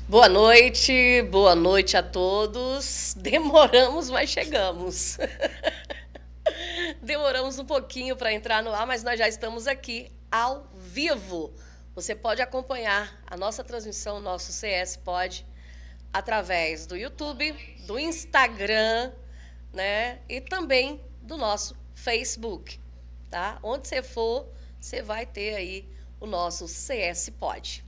Boa noite a todos. Demoramos, mas chegamos. Demoramos um pouquinho para entrar no ar, mas nós já estamos aqui ao vivo. Você pode acompanhar a nossa transmissão, nosso CS Pod, através do YouTube, do Instagram, né? E também do nosso Facebook, tá? Onde você for, você vai ter aí o nosso CS Pod.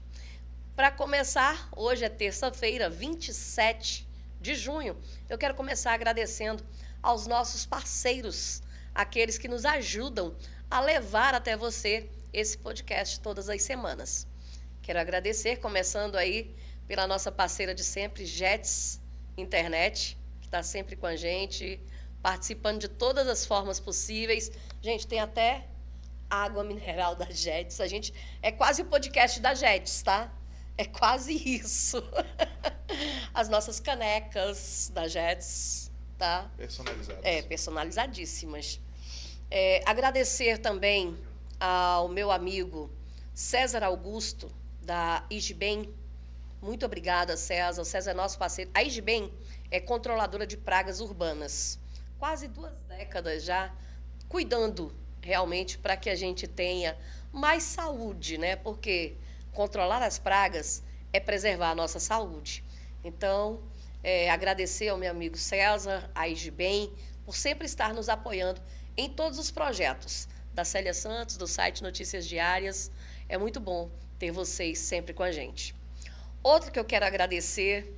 Para começar, hoje é terça-feira, 27 de junho. Eu quero começar agradecendo aos nossos parceiros, aqueles que nos ajudam a levar até você esse podcast todas as semanas. Quero agradecer, começando aí pela nossa parceira de sempre, Jets Internet, que está sempre com a gente, participando de todas as formas possíveis. Gente, tem até água mineral da Jets. A gente é quase o podcast da Jets, tá? É quase isso. As nossas canecas da Jets, tá? Personalizadas. Personalizadíssimas. Agradecer também ao meu amigo César Augusto, da Isbem. Muito obrigada, César. O César é nosso parceiro. A Isbem é controladora de pragas urbanas. Quase 2 décadas já cuidando realmente para que a gente tenha mais saúde, né? Porque controlar as pragas é preservar a nossa saúde. Então, agradecer ao meu amigo César, a Isbem, por sempre estar nos apoiando em todos os projetos da Célia Santos, do site Notícias Diárias. É muito bom ter vocês sempre com a gente. Outra que eu quero agradecer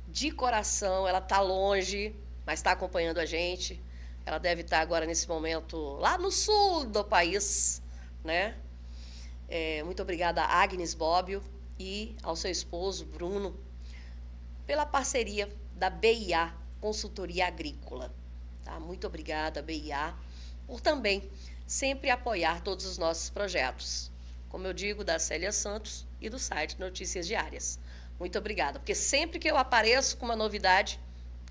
de coração, ela está longe, mas está acompanhando a gente. Ela deve estar agora, nesse momento, lá no sul do país, né? Muito obrigada a Agnes Bobbio e ao seu esposo, Bruno, pela parceria da BIA, Consultoria Agrícola. Tá? Muito obrigada, BIA, por também sempre apoiar todos os nossos projetos. Como eu digo, da Célia Santos e do site Notícias Diárias. Muito obrigada, porque sempre que eu apareço com uma novidade,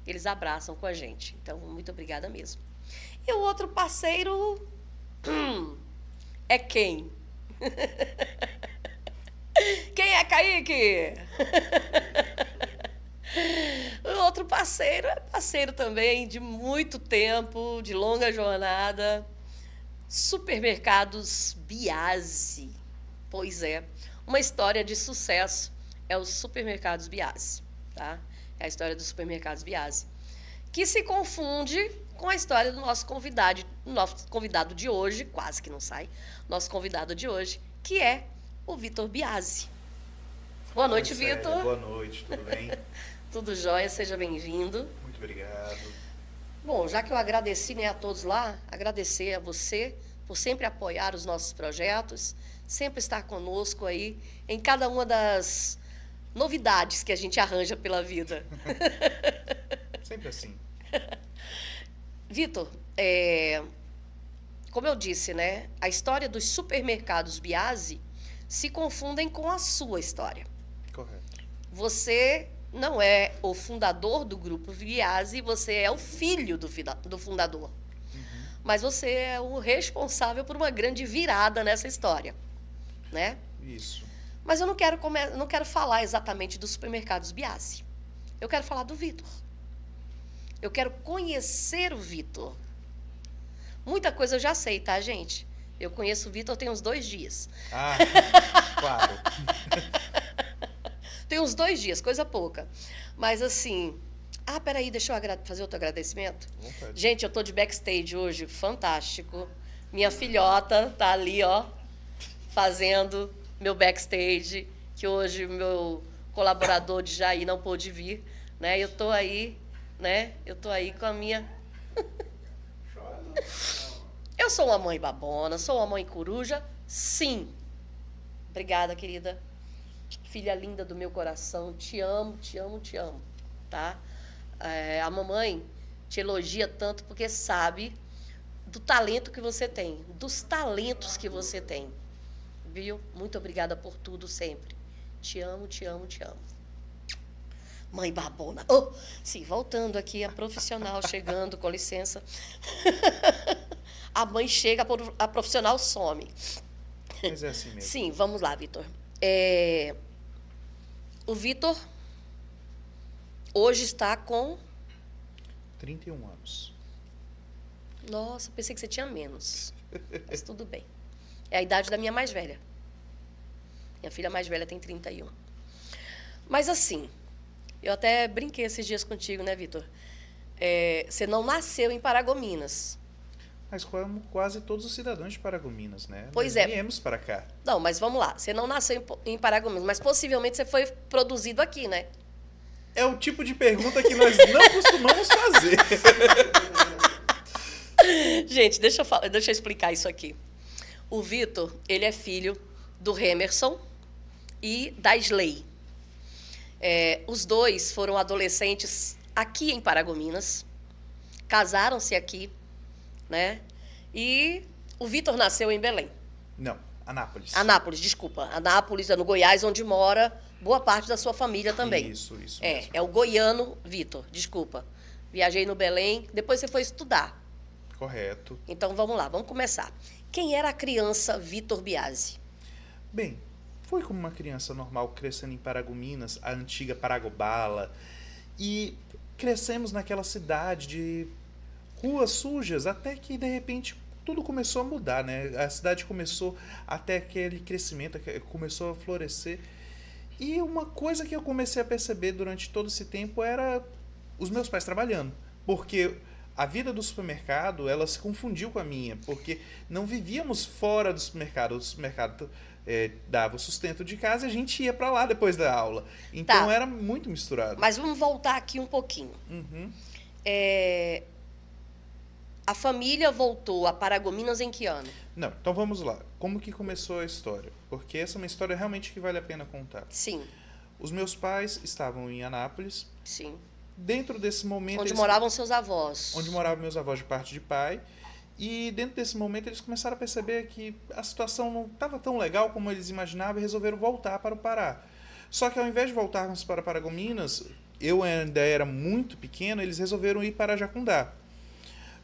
eles abraçam com a gente. Então, muito obrigada mesmo. E o outro parceiro é quem? Quem é Kaique? O outro parceiro é parceiro também de muito tempo, de longa jornada. Supermercados Biase. Pois é, uma história de sucesso é os Supermercados Biase, tá? É a história dos Supermercados Biase, que se confunde com a história do nosso convidado de hoje, quase que não sai, nosso convidado de hoje, que é o Vitor Biase. Boa noite, Vitor. Boa noite, tudo bem? Tudo jóia, seja bem-vindo. Muito obrigado. Bom, já que eu agradeci, né, a todos lá, agradecer a você por sempre apoiar os nossos projetos, sempre estar conosco aí em cada uma das novidades que a gente arranja pela vida. Sempre assim. Vitor, como eu disse, né, a história dos supermercados Biase se confundem com a sua história. Correto. Você não é o fundador do grupo Biase, você é o filho do fundador. Mas você é o responsável por uma grande virada nessa história, né? Isso. Mas eu não quero falar exatamente dos supermercados Biase. Eu quero falar do Vitor. Eu quero conhecer o Vitor. Muita coisa eu já sei, tá, gente? Eu conheço o Vitor tem uns 2 dias. Ah, claro. Tem uns 2 dias, coisa pouca. Mas assim... peraí, deixa eu fazer outro agradecimento. Vontade. Gente, eu tô de backstage hoje, fantástico. Minha filhota tá ali, ó, fazendo meu backstage, que hoje o meu colaborador de Jair não pôde vir, né? Eu tô aí, né? Eu tô aí com a minha... Eu sou uma mãe babona, sou uma mãe coruja, sim. Obrigada, querida. Filha linda do meu coração, te amo, te amo, te amo, tá? A mamãe te elogia tanto porque sabe do talento que você tem, dos talentos que você tem, viu? Muito obrigada por tudo sempre. Te amo, te amo, te amo. Mãe babona. Oh, sim, voltando aqui, a profissional chegando, com licença. A mãe chega, a profissional some. Mas é assim mesmo. Sim, vamos lá, Vitor. O Vitor Hoje está com... 31 anos. Nossa, pensei que você tinha menos. Mas tudo bem. É a idade da minha mais velha. Minha filha mais velha tem 31. Mas assim, eu até brinquei esses dias contigo, né, Vitor? Você não nasceu em Paragominas. Mas como quase todos os cidadãos de Paragominas, né? Pois Nós é. viemos para cá. Não, mas vamos lá. Você não nasceu em Paragominas, mas possivelmente você foi produzido aqui, né? É o tipo de pergunta que nós não costumamos fazer. Gente, deixa eu explicar isso aqui. O Vitor, ele é filho do Hemerson e da Sley. Os dois foram adolescentes aqui em Paragominas, casaram-se aqui, né? E o Vitor nasceu em Belém. Não, Anápolis. Anápolis, desculpa. Anápolis é no Goiás, onde mora boa parte da sua família também. Isso mesmo. É o goiano Vitor, desculpa. Viajei no Belém, depois você foi estudar. Correto. Então vamos lá, vamos começar. Quem era a criança Vitor Biasi? Bem, foi como uma criança normal crescendo em Paragominas, a antiga Paragobala, e crescemos naquela cidade de ruas sujas, até que de repente tudo começou a mudar, né? A cidade começou até aquele crescimento, começou a florescer. E uma coisa que eu comecei a perceber durante todo esse tempo era os meus pais trabalhando, porque a vida do supermercado, ela se confundiu com a minha, porque não vivíamos fora do supermercado. O supermercado dava o sustento de casa e a gente ia para lá depois da aula. Então Tá. era muito misturado. Mas vamos voltar aqui um pouquinho. Uhum. A família voltou a Paragominas em que ano? Não, então vamos lá. Como que começou a história? Porque essa é uma história realmente que vale a pena contar. Sim, Os meus pais estavam em Anápolis. sim. Dentro desse momento... Onde moravam seus avós. Onde moravam meus avós de parte de pai. E dentro desse momento eles começaram a perceber que a situação não estava tão legal como eles imaginavam e resolveram voltar para o Pará. Só que ao invés de voltarmos para Paragominas, eu ainda era muito pequeno, eles resolveram ir para Jacundá.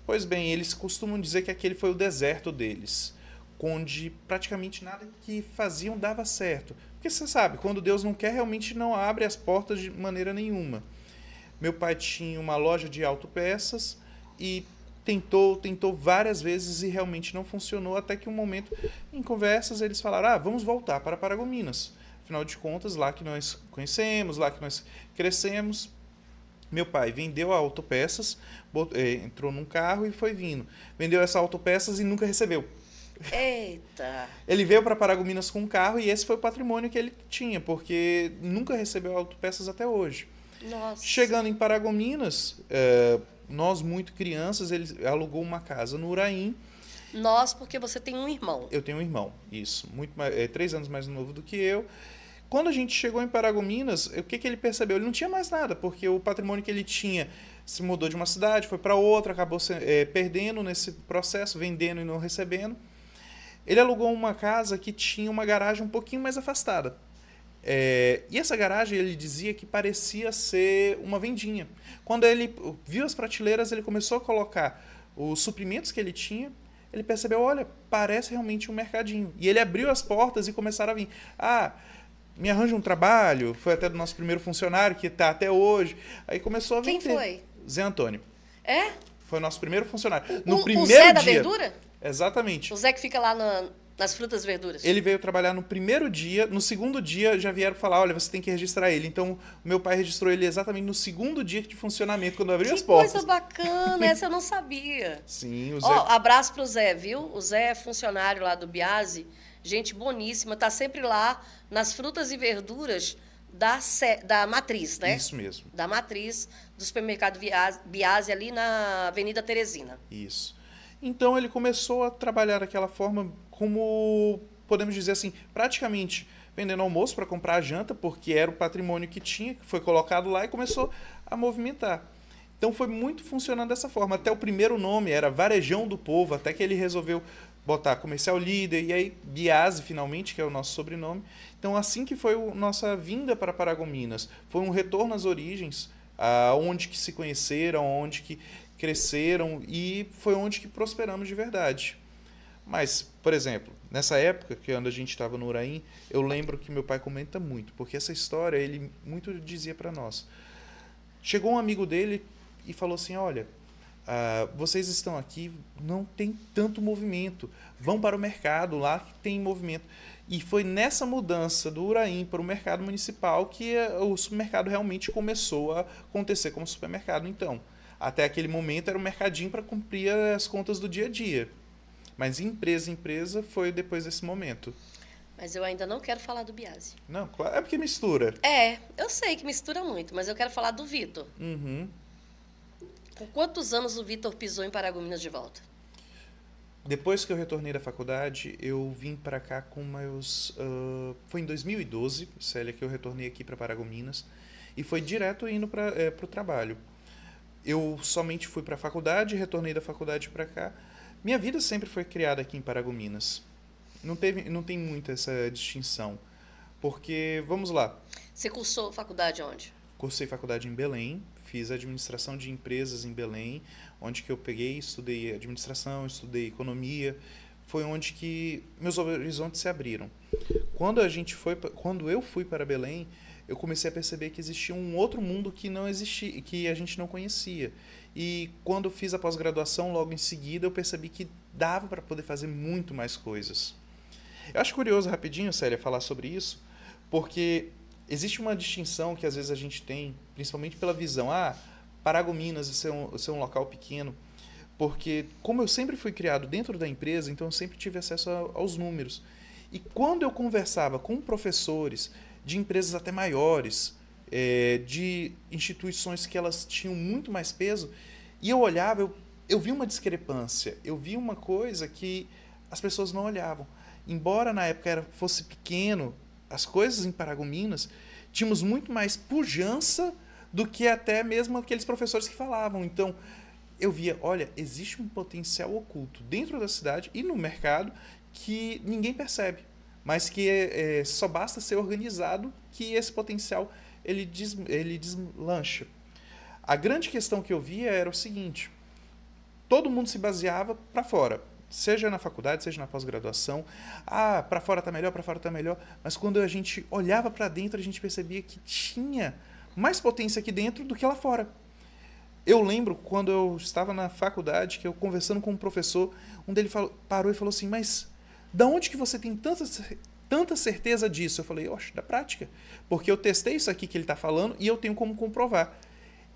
Pois bem, eles costumam dizer que aquele foi o deserto deles, onde praticamente nada que faziam dava certo. Porque você sabe, quando Deus não quer, realmente não abre as portas de maneira nenhuma. Meu pai tinha uma loja de autopeças e tentou várias vezes e realmente não funcionou, até que um momento, em conversas, eles falaram, vamos voltar para Paragominas. Afinal de contas, lá que nós conhecemos, lá que nós crescemos. Meu pai vendeu a autopeças, entrou num carro e foi vindo. Vendeu essa autopeças e nunca recebeu. Eita! Ele veio para Paragominas com um carro e esse foi o patrimônio que ele tinha, porque nunca recebeu autopeças até hoje. Nossa. Chegando em Paragominas, nós muito crianças, ele alugou uma casa no Uraim. Nós, porque você tem um irmão. Eu tenho um irmão, isso, 3 anos mais novo do que eu. Quando a gente chegou em Paragominas, o que ele percebeu? Ele não tinha mais nada, porque o patrimônio que ele tinha se mudou de uma cidade, foi para outra, acabou perdendo nesse processo, vendendo e não recebendo. Ele alugou uma casa que tinha uma garagem um pouquinho mais afastada. E essa garagem, ele dizia que parecia ser uma vendinha. Quando ele viu as prateleiras, ele começou a colocar os suprimentos que ele tinha. Ele percebeu, olha, parece realmente um mercadinho. E ele abriu as portas e começaram a vir. Me arranja um trabalho. Foi até do nosso primeiro funcionário, que está até hoje. Aí começou a vender. Quem foi? Zé Antônio. É? Foi o nosso primeiro funcionário. O primeiro Zé da dia, verdura? Exatamente. O Zé que fica lá nas frutas e verduras. Ele veio trabalhar no primeiro dia, no segundo dia já vieram falar, olha, você tem que registrar ele. Então, o meu pai registrou ele exatamente no segundo dia de funcionamento, quando abriu as portas. Que coisa bacana, essa eu não sabia. Sim, o Zé... Abraço pro Zé, viu? O Zé é funcionário lá do Biasi, gente boníssima, tá sempre lá nas frutas e verduras da Matriz, né? Isso mesmo. Da Matriz, do supermercado Biasi, ali na Avenida Teresina. Isso. Então ele começou a trabalhar daquela forma, como podemos dizer assim, praticamente vendendo almoço para comprar a janta, porque era o patrimônio que tinha, que foi colocado lá e começou a movimentar. Então foi muito funcionando dessa forma. Até o primeiro nome era Varejão do Povo, até que ele resolveu botar Comercial Líder, e aí Biasi finalmente, que é o nosso sobrenome. Então assim que foi a nossa vinda para Paragominas, foi um retorno às origens, onde que se conheceram, onde que cresceram, e foi onde que prosperamos de verdade. Mas, por exemplo, nessa época, quando a gente estava no Uraim, eu lembro que meu pai comenta muito, porque essa história ele muito dizia para nós. Chegou um amigo dele e falou assim, olha, vocês estão aqui, não tem tanto movimento, vão para o mercado, lá que tem movimento. E foi nessa mudança do Uraim para o mercado municipal que o supermercado realmente começou a acontecer como supermercado. Então, até aquele momento era um mercadinho para cumprir as contas do dia a dia. Mas empresa foi depois desse momento. Mas eu ainda não quero falar do Biase. Não, é porque mistura. Eu sei que mistura muito, mas eu quero falar do Vitor. Com quantos anos o Vitor pisou em Paragominas de volta? Depois que eu retornei da faculdade, eu vim para cá com meus... foi em 2012, Célia, que eu retornei aqui para Paragominas. E foi direto indo para o trabalho. Eu somente fui para a faculdade, retornei da faculdade para cá. Minha vida sempre foi criada aqui em Paragominas. Não tem muito essa distinção. Porque, vamos lá. Você cursou faculdade onde? Cursei faculdade em Belém, fiz administração de empresas em Belém, onde que eu peguei, estudei administração, estudei economia. Foi onde que meus horizontes se abriram. Quando eu fui para Belém, eu comecei a perceber que existia um outro mundo que não existia, que a gente não conhecia. E quando eu fiz a pós-graduação, logo em seguida, eu percebi que dava para poder fazer muito mais coisas. Eu acho curioso, rapidinho, Célia, falar sobre isso, porque existe uma distinção que às vezes a gente tem, principalmente pela visão, Paragominas ser um local pequeno, porque como eu sempre fui criado dentro da empresa, então eu sempre tive acesso aos números. E quando eu conversava com professores de empresas até maiores, de instituições que elas tinham muito mais peso, e eu olhava, eu vi uma discrepância, eu vi uma coisa que as pessoas não olhavam. Embora na época fosse pequeno, as coisas em Paragominas, tínhamos muito mais pujança do que até mesmo aqueles professores que falavam. Então, eu via, olha, existe um potencial oculto dentro da cidade e no mercado que ninguém percebe, mas que só basta ser organizado que esse potencial ele deslancha. A grande questão que eu via era o seguinte, todo mundo se baseava para fora, seja na faculdade, seja na pós-graduação. Para fora está melhor, para fora está melhor. Mas quando a gente olhava para dentro, a gente percebia que tinha mais potência aqui dentro do que lá fora. Eu lembro quando eu estava na faculdade, que eu conversando com um professor, um dele parou e falou assim, mas da onde que você tem tanta certeza disso? Eu falei, da prática. Porque eu testei isso aqui que ele está falando e eu tenho como comprovar.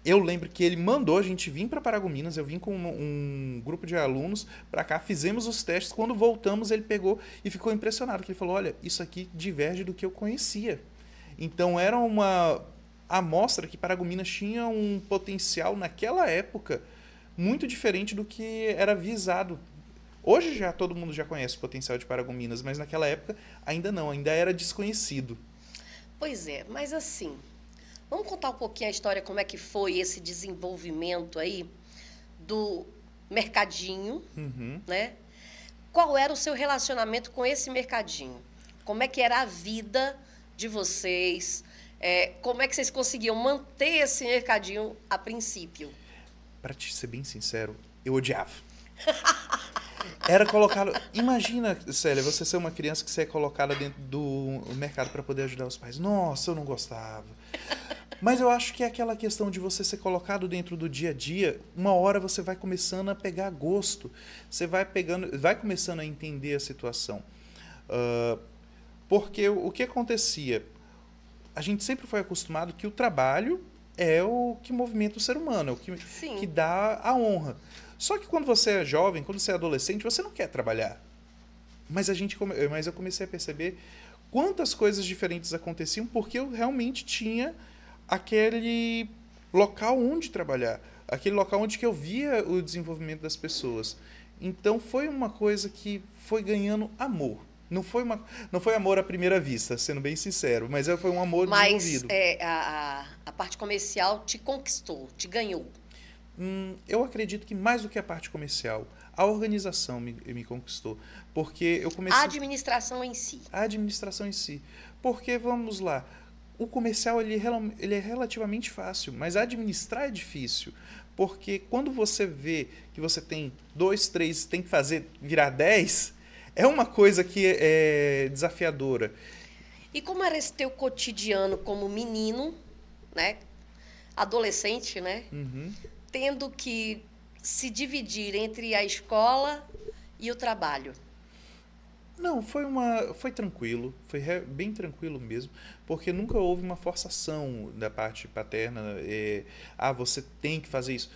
Eu lembro que ele mandou a gente vir para Paragominas, eu vim com um grupo de alunos para cá, fizemos os testes, quando voltamos ele pegou e ficou impressionado, que ele falou, olha, isso aqui diverge do que eu conhecia. Então era uma amostra que Paragominas tinha um potencial naquela época muito diferente do que era visado. Hoje já todo mundo já conhece o potencial de Paragominas, mas naquela época ainda não, ainda era desconhecido. Pois é, mas assim... Vamos contar um pouquinho a história, como é que foi esse desenvolvimento aí do mercadinho, né? Qual era o seu relacionamento com esse mercadinho? Como é que era a vida de vocês? Como é que vocês conseguiam manter esse mercadinho a princípio? Para te ser bem sincero, eu odiava. Era colocado... Imagina, Célia, você ser uma criança que você é colocada dentro do mercado para poder ajudar os pais. Nossa, eu não gostava. Mas eu acho que é aquela questão de você ser colocado dentro do dia a dia, uma hora você vai começando a pegar gosto, você vai começando a entender a situação. Porque o que acontecia? A gente sempre foi acostumado que o trabalho é o que movimenta o ser humano, é o que dá a honra. Só que quando você é jovem, quando você é adolescente, você não quer trabalhar. Mas eu comecei a perceber quantas coisas diferentes aconteciam porque eu realmente tinha aquele local onde trabalhar, aquele local onde que eu via o desenvolvimento das pessoas. Então foi uma coisa que foi ganhando amor. Não foi amor à primeira vista, sendo bem sincero, mas foi um amor desenvolvido. Mas a parte comercial te conquistou, te ganhou. Eu acredito que mais do que a parte comercial, a organização me conquistou. Porque eu comecei... A administração em si. A administração em si. Porque, vamos lá, o comercial ele é relativamente fácil, mas administrar é difícil. Porque quando você vê que você tem 2, 3, tem que virar 10, é uma coisa que é desafiadora. E como era esse teu cotidiano como menino, né? adolescente, né? Uhum. Tendo que se dividir entre a escola e o trabalho. Não, foi tranquilo, bem tranquilo mesmo, porque nunca houve uma forçação da parte paterna, você tem que fazer isso.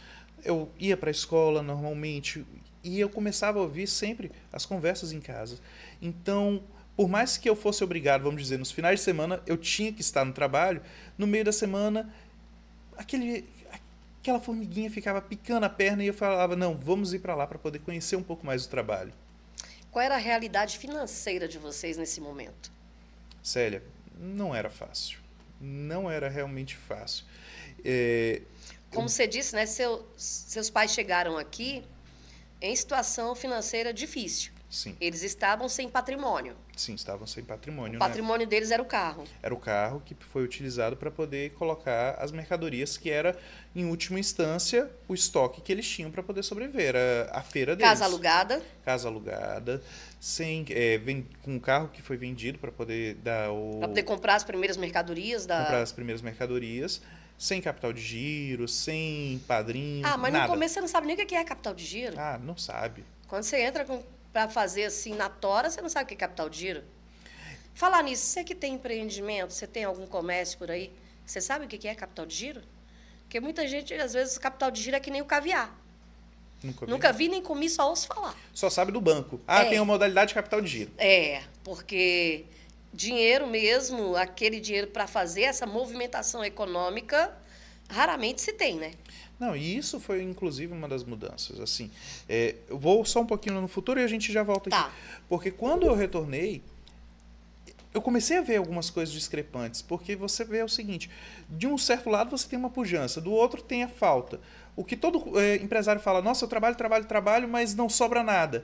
Eu ia para a escola normalmente e eu começava a ouvir sempre as conversas em casa. Então, por mais que eu fosse obrigado, vamos dizer, nos finais de semana eu tinha que estar no trabalho, no meio da semana aquela formiguinha ficava picando a perna e eu falava, não, vamos ir para lá para poder conhecer um pouco mais do trabalho. Qual era a realidade financeira de vocês nesse momento? Célia, não era fácil. Não era realmente fácil. Como você disse, né, seus pais chegaram aqui em situação financeira difícil. Sim. Eles estavam sem patrimônio. Sim, estavam sem patrimônio. O patrimônio deles era o carro. Era o carro que foi utilizado para poder colocar as mercadorias, que era, em última instância, o estoque que eles tinham para poder sobreviver. Era a feira deles. Casa alugada. Casa alugada. Com um carro que foi vendido para poder dar Para poder comprar as primeiras mercadorias. Comprar as primeiras mercadorias. Sem capital de giro, sem padrinho, mas nada. no começo você não sabe nem o que é capital de giro. Não sabe. Quando você entra para fazer assim na tora, você não sabe o que é capital de giro. Falar nisso, você que tem empreendimento, você tem algum comércio por aí, você sabe o que é capital de giro? Porque muita gente, às vezes, capital de giro é que nem o caviar. Nunca vi nem comi, só ouço falar. Só sabe do banco. Tem a modalidade de capital de giro. Porque dinheiro mesmo, aquele dinheiro para fazer essa movimentação econômica, raramente se tem, né? Não, e isso foi, inclusive, uma das mudanças. Assim, eu vou só um pouquinho no futuro e a gente já volta aqui. Tá. Porque quando eu retornei, eu comecei a ver algumas coisas discrepantes. Porque você vê o seguinte, de um certo lado você tem uma pujança, do outro tem a falta. O que todo empresário fala, nossa, eu trabalho, mas não sobra nada.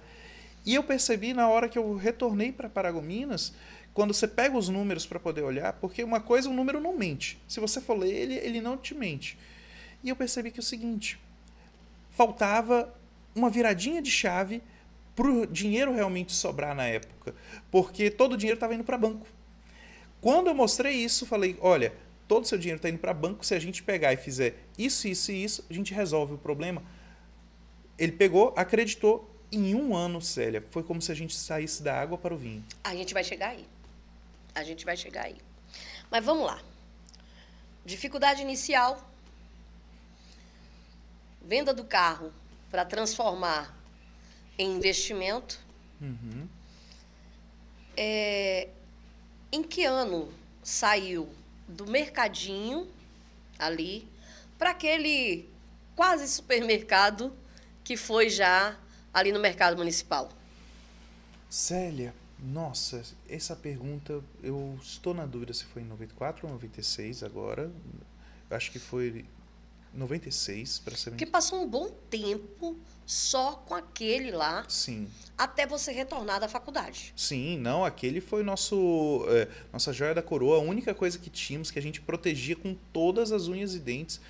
E eu percebi na hora que eu retornei para Paragominas, quando você pega os números para poder olhar, porque uma coisa, um número não mente. Se você for ler ele não te mente. E eu percebi que é o seguinte, faltava uma viradinha de chave para o dinheiro realmente sobrar na época, porque todo o dinheiro estava indo para banco. Quando eu mostrei isso, falei, olha, todo o seu dinheiro está indo para banco, se a gente pegar e fizer isso, isso e isso, a gente resolve o problema. Ele pegou, acreditou, em 1 ano, Célia, foi como se a gente saísse da água para o vinho. A gente vai chegar aí. Mas vamos lá. Dificuldade inicial, venda do carro para transformar em investimento. Uhum. Em que ano saiu do mercadinho ali para aquele quase supermercado que foi já ali no mercado municipal? Célia, nossa, essa pergunta, eu estou na dúvida se foi em 94 ou 96 agora. Eu acho que foi 96, para ser... Porque passou um bom tempo só com aquele lá. Sim. Até você retornar da faculdade. Sim, não, aquele foi nossa joia da coroa, a única coisa que tínhamos, que a gente protegia com todas as unhas e dentes.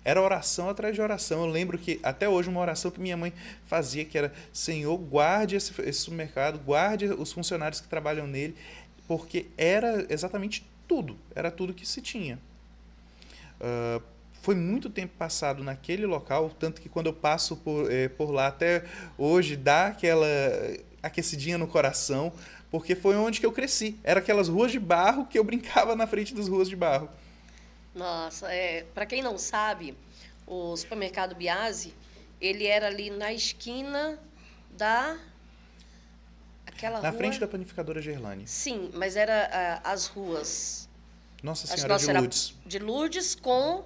Era oração atrás de oração. Eu lembro que até hoje uma oração que minha mãe fazia, que era, Senhor, guarde esse supermercado, guarde os funcionários que trabalham nele, porque era exatamente tudo, era tudo que se tinha. Foi muito tempo passado naquele local, tanto que quando eu passo por lá até hoje, dá aquela aquecidinha no coração, porque foi onde que eu cresci. Era aquelas ruas de barro que eu brincava na frente das ruas de barro. Nossa, para quem não sabe, o supermercado Biase, ele era ali na esquina aquela na rua... frente da panificadora Gerlane. Sim, mas era as ruas... Nossa Senhora de Lourdes. De Lourdes com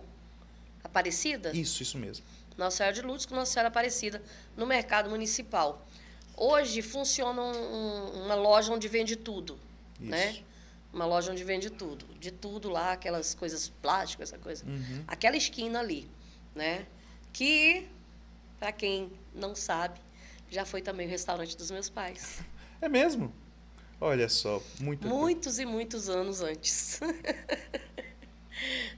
Aparecida? Isso mesmo. Nossa Senhora de Lourdes com Nossa Senhora Aparecida, no mercado municipal. Hoje funciona uma loja onde vende tudo, Isso. né? Uma loja onde vende tudo. De tudo lá, aquelas coisas plásticas, essa coisa. Uhum. Aquela esquina ali, né? Que, para quem não sabe, já foi também o restaurante dos meus pais. É mesmo? Olha só, muitos e muitos anos antes.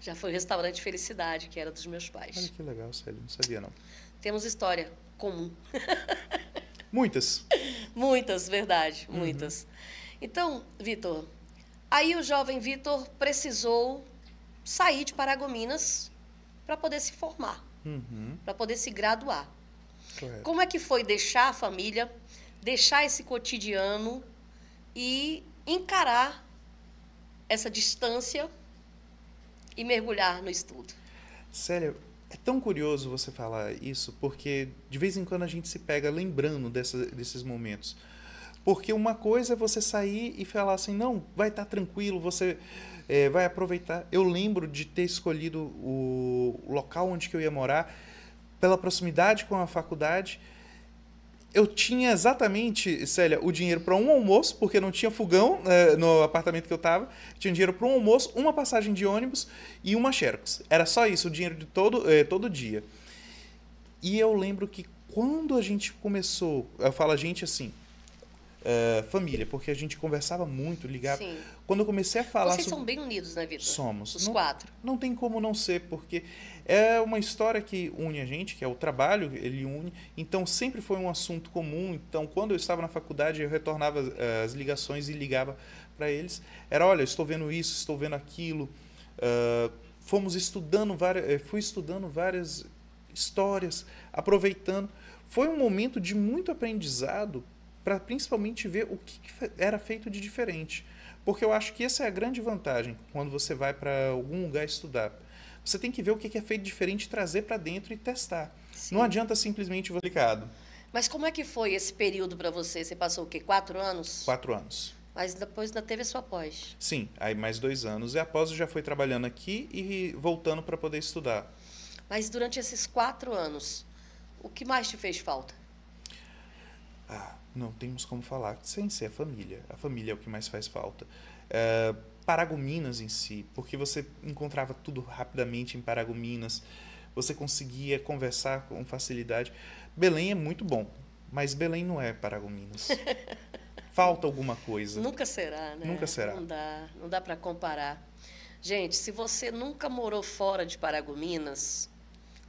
Já foi o restaurante Felicidade, que era dos meus pais. Olha que legal, Célia, não sabia não. Temos história comum. Muitas. Muitas, verdade, muitas. Então, Vitor, aí o jovem Vitor precisou sair de Paragominas para poder se formar, Uhum. para poder se graduar. Correto. Como é que foi deixar a família, deixar esse cotidiano e encarar essa distância e mergulhar no estudo? Célia, é tão curioso você falar isso, porque de vez em quando a gente se pega lembrando desses momentos. Porque uma coisa é você sair e falar assim, não, vai estar tranquilo, você vai aproveitar. Eu lembro de ter escolhido o local onde que eu ia morar pela proximidade com a faculdade. Eu tinha exatamente, Célia, o dinheiro para um almoço, porque não tinha fogão no apartamento que eu estava. Tinha dinheiro para um almoço, uma passagem de ônibus e uma Xerox. Era só isso, o dinheiro de todo dia. E eu lembro que quando a gente começou, eu falo a gente assim, família, porque a gente conversava muito, ligava. Sim. Quando eu comecei a falar Vocês são bem unidos, né, Vitor? Somos. Os quatro. Não tem como não ser, porque é uma história que une a gente, que é o trabalho, ele une. Então, sempre foi um assunto comum. Então, quando eu estava na faculdade, eu retornava as ligações e ligava para eles. Era, olha, estou vendo isso, estou vendo aquilo. Fui estudando várias histórias, aproveitando. Foi um momento de muito aprendizado para principalmente ver o que era feito de diferente. Porque eu acho que essa é a grande vantagem quando você vai para algum lugar estudar. Você tem que ver o que é feito diferente, trazer para dentro e testar. Sim. Não adianta simplesmente você aplicado. Mas como é que foi esse período para você? Você passou o quê? 4 anos? 4 anos. Mas depois ainda teve a sua pós. Sim, aí mais 2 anos. E após eu já fui trabalhando aqui e voltando para poder estudar. Mas durante esses 4 anos, o que mais te fez falta? Não temos como falar sem ser a família. A família é o que mais faz falta. Paragominas em si, porque você encontrava tudo rapidamente em Paragominas, você conseguia conversar com facilidade. Belém é muito bom, mas Belém não é Paragominas. Falta alguma coisa. Nunca será, né? Nunca será. Não dá para comparar. Gente, se você nunca morou fora de Paragominas,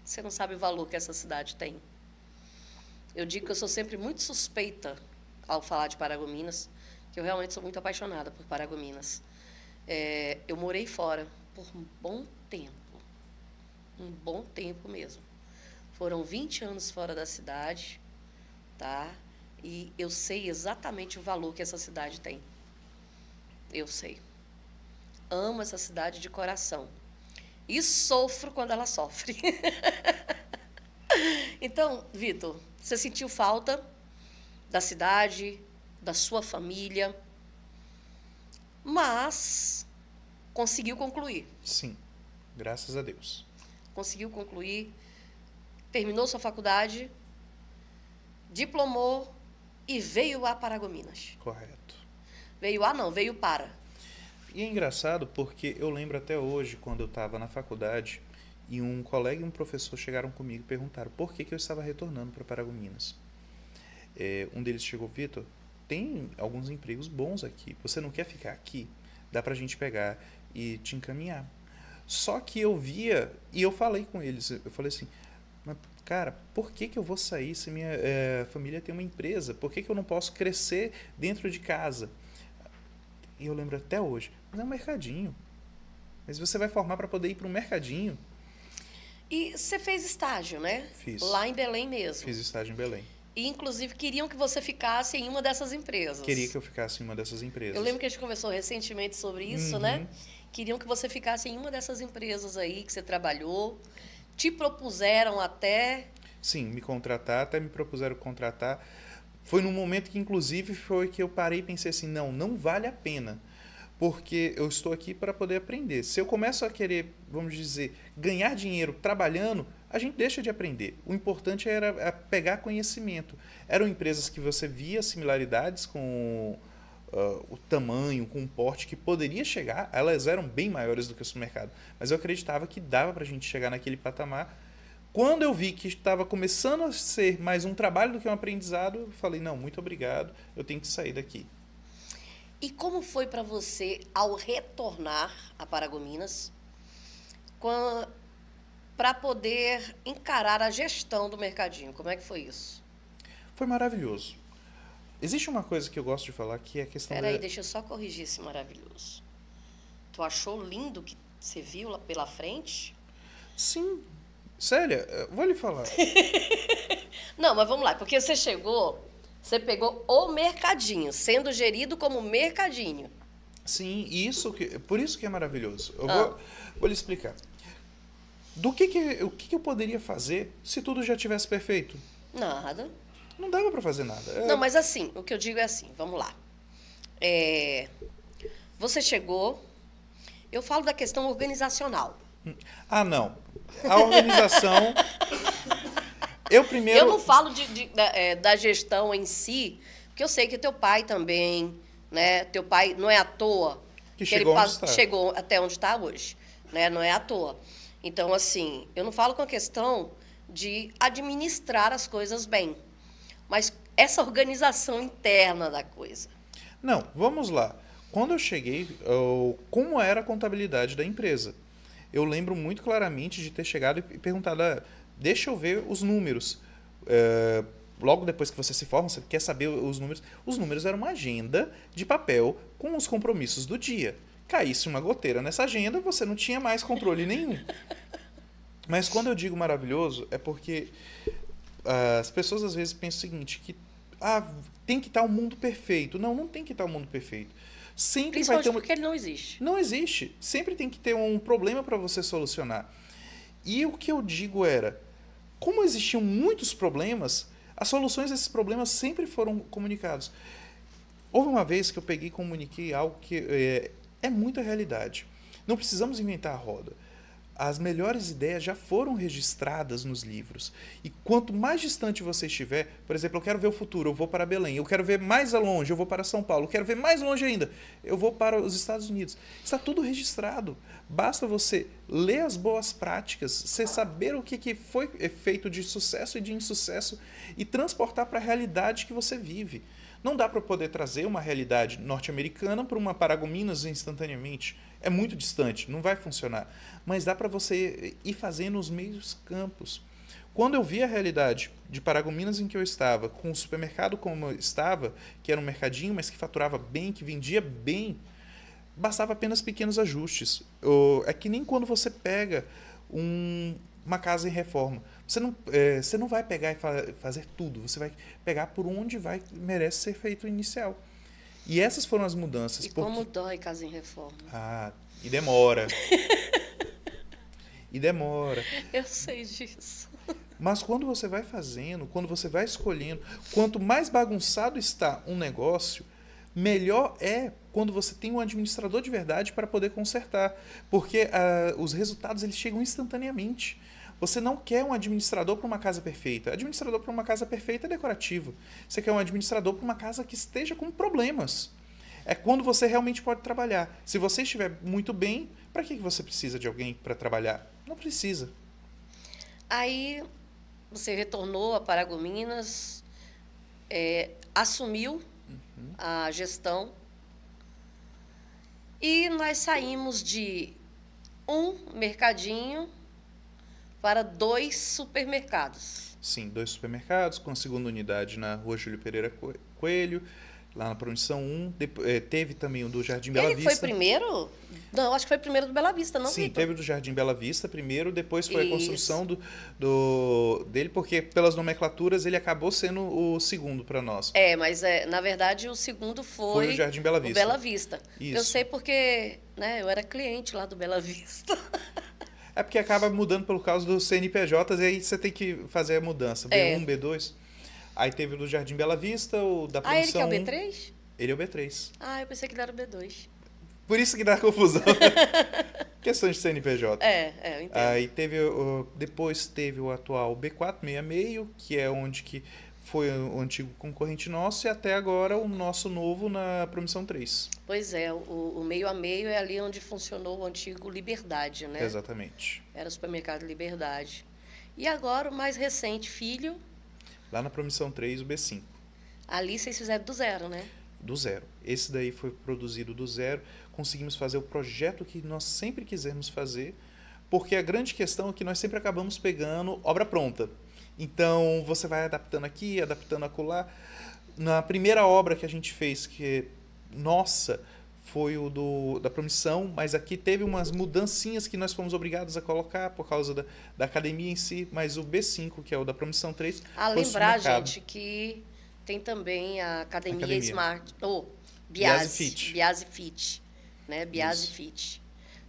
você não sabe o valor que essa cidade tem. Eu digo que eu sou sempre muito suspeita ao falar de Paragominas, que eu realmente sou muito apaixonada por Paragominas. Eu morei fora por um bom tempo mesmo. Foram 20 anos fora da cidade, tá? E eu sei exatamente o valor que essa cidade tem. Eu sei. Amo essa cidade de coração. E sofro quando ela sofre. Então, Vitor, você sentiu falta da cidade, da sua família, mas conseguiu concluir. Sim, graças a Deus. Conseguiu concluir, terminou sua faculdade, diplomou e veio a Paragominas. Correto. Veio para. E é engraçado porque eu lembro até hoje, quando eu estava na faculdade, e um colega e um professor chegaram comigo e perguntaram por que eu estava retornando para Paragominas. Um deles chegou, Vitor, tem alguns empregos bons aqui, você não quer ficar aqui? Dá para a gente pegar e te encaminhar. Só que eu via, e eu falei com eles, eu falei assim, mas, cara, por que eu vou sair se minha família tem uma empresa? Por que eu não posso crescer dentro de casa? E eu lembro até hoje, mas é um mercadinho. Mas você vai formar para poder ir para um mercadinho. E você fez estágio, né? Fiz. Lá em Belém mesmo. Fiz estágio em Belém. E, inclusive, queriam que você ficasse em uma dessas empresas. Queria que eu ficasse em uma dessas empresas. Eu lembro que a gente conversou recentemente sobre isso, né? Queriam que você ficasse em uma dessas empresas aí que você trabalhou. Te propuseram até... Sim, me contratar, até me propuseram contratar. Foi num momento que, inclusive, foi que eu parei e pensei assim, não vale a pena. Porque eu estou aqui para poder aprender. Se eu começo a querer, vamos dizer, ganhar dinheiro trabalhando, a gente deixa de aprender. O importante era pegar conhecimento. Eram empresas que você via similaridades com o tamanho, com o porte que poderia chegar. Elas eram bem maiores do que o supermercado. Mas eu acreditava que dava para a gente chegar naquele patamar. Quando eu vi que estava começando a ser mais um trabalho do que um aprendizado, eu falei, não, muito obrigado, eu tenho que sair daqui. E como foi para você, ao retornar a Paragominas, para poder encarar a gestão do mercadinho? Como é que foi isso? Foi maravilhoso. Existe uma coisa que eu gosto de falar, que é a questão Peraí, deixa eu só corrigir esse maravilhoso. Tu achou lindo que você viu lá pela frente? Sim. Célia, vou lhe falar. Não, mas vamos lá, porque você chegou, você pegou o mercadinho, sendo gerido como mercadinho. Sim, por isso que é maravilhoso. Eu Ah. vou lhe explicar. O que eu poderia fazer se tudo já tivesse perfeito? Nada. Não dava para fazer nada. Não, mas assim, o que eu digo é assim, vamos lá. Você chegou, eu falo da questão organizacional. Não. A organização. Eu primeiro. Eu não falo da gestão em si, porque eu sei que teu pai também, né? Teu pai não é à toa Que chegou onde está. chegou até onde está hoje, né? Não é à toa. Então, assim, eu não falo com a questão de administrar as coisas bem, mas essa organização interna da coisa. Não, vamos lá. Quando eu cheguei, como era a contabilidade da empresa? Eu lembro muito claramente de ter chegado e perguntado, deixa eu ver os números. Logo depois que você se forma, você quer saber os números. Os números eram uma agenda de papel com os compromissos do dia. Caísse uma goteira nessa agenda, você não tinha mais controle nenhum. Mas quando eu digo maravilhoso, é porque as pessoas às vezes pensam o seguinte, que tem que estar o mundo perfeito. Não, não tem que estar o mundo perfeito. Sempre vai ter porque ele não existe. Não existe. Sempre tem que ter um problema para você solucionar. E o que eu digo era, como existiam muitos problemas, as soluções desses problemas sempre foram comunicados. Houve uma vez que eu peguei e comuniquei algo que é muita realidade. Não precisamos inventar a roda. As melhores ideias já foram registradas nos livros. E quanto mais distante você estiver, por exemplo, eu quero ver o futuro, eu vou para Belém. Eu quero ver mais longe, eu vou para São Paulo. Eu quero ver mais longe ainda, eu vou para os Estados Unidos. Está tudo registrado. Basta você ler as boas práticas, você saber o que foi feito de sucesso e de insucesso e transportar para a realidade que você vive. Não dá para poder trazer uma realidade norte-americana para uma Paragominas instantaneamente. É muito distante, não vai funcionar. Mas dá para você ir fazendo os meios campos. Quando eu vi a realidade de Paragominas em que eu estava, com o supermercado como eu estava, que era um mercadinho, mas que faturava bem, que vendia bem, bastava apenas pequenos ajustes. É que nem quando você pega uma casa em reforma. Você não vai pegar e fazer tudo. Você vai pegar por onde merece ser feito o inicial. E essas foram as mudanças. Como dói casa em reforma. E demora. E demora. Eu sei disso. Mas quando você vai fazendo, quando você vai escolhendo, quanto mais bagunçado está um negócio, melhor é quando você tem um administrador de verdade para poder consertar. Porque os resultados eles chegam instantaneamente. Você não quer um administrador para uma casa perfeita. Administrador para uma casa perfeita é decorativo. Você quer um administrador para uma casa que esteja com problemas. É quando você realmente pode trabalhar. Se você estiver muito bem, para que você precisa de alguém para trabalhar? Não precisa. Aí você retornou a Paragominas, assumiu a gestão e nós saímos de um mercadinho para 2 supermercados. Sim, 2 supermercados, com a segunda unidade na Rua Júlio Pereira Coelho, lá na Promoção 1. Teve também o do Jardim Bela Vista. Ele foi primeiro? Não, acho que foi primeiro do Bela Vista, não, Sim, Vitor? teve o do Jardim Bela Vista primeiro, depois foi a construção dele, porque pelas nomenclaturas ele acabou sendo o segundo para nós. Mas na verdade o segundo foi o Jardim Bela Vista. O Bela Vista. Isso. Eu sei porque eu era cliente lá do Bela Vista. É porque acaba mudando por causa dos CNPJs e aí você tem que fazer a mudança. B1, B2. Aí teve o do Jardim Bela Vista, o da Promoção ele que é o B3? Ele é o B3. Eu pensei que ele era o B2. Por isso que dá confusão. Questões de CNPJ. Eu entendo. Aí depois teve o atual B466, que é onde que foi o antigo concorrente nosso, e até agora o nosso novo na Promoção 3. Pois é, o meio a meio é ali onde funcionou o antigo Liberdade, né? Exatamente. Era o supermercado Liberdade. E agora o mais recente, Filho. Lá na Promoção 3, o B5. Ali vocês fizeram do zero, né? Do zero. Esse daí foi produzido do zero. Conseguimos fazer o projeto que nós sempre quisemos fazer, porque a grande questão é que nós sempre acabamos pegando obra pronta. Então, você vai adaptando aqui, adaptando acolá. Na primeira obra que a gente fez, que, nossa, foi o da Promissão, mas aqui teve umas mudancinhas que nós fomos obrigados a colocar por causa da academia em si, mas o B5, que é o da Promissão 3, foi Lembrar, supermercado. gente, que tem também a Academia Academia. Smart, ou Biase Fit. Biase Fit, né? Biase Isso. Fit.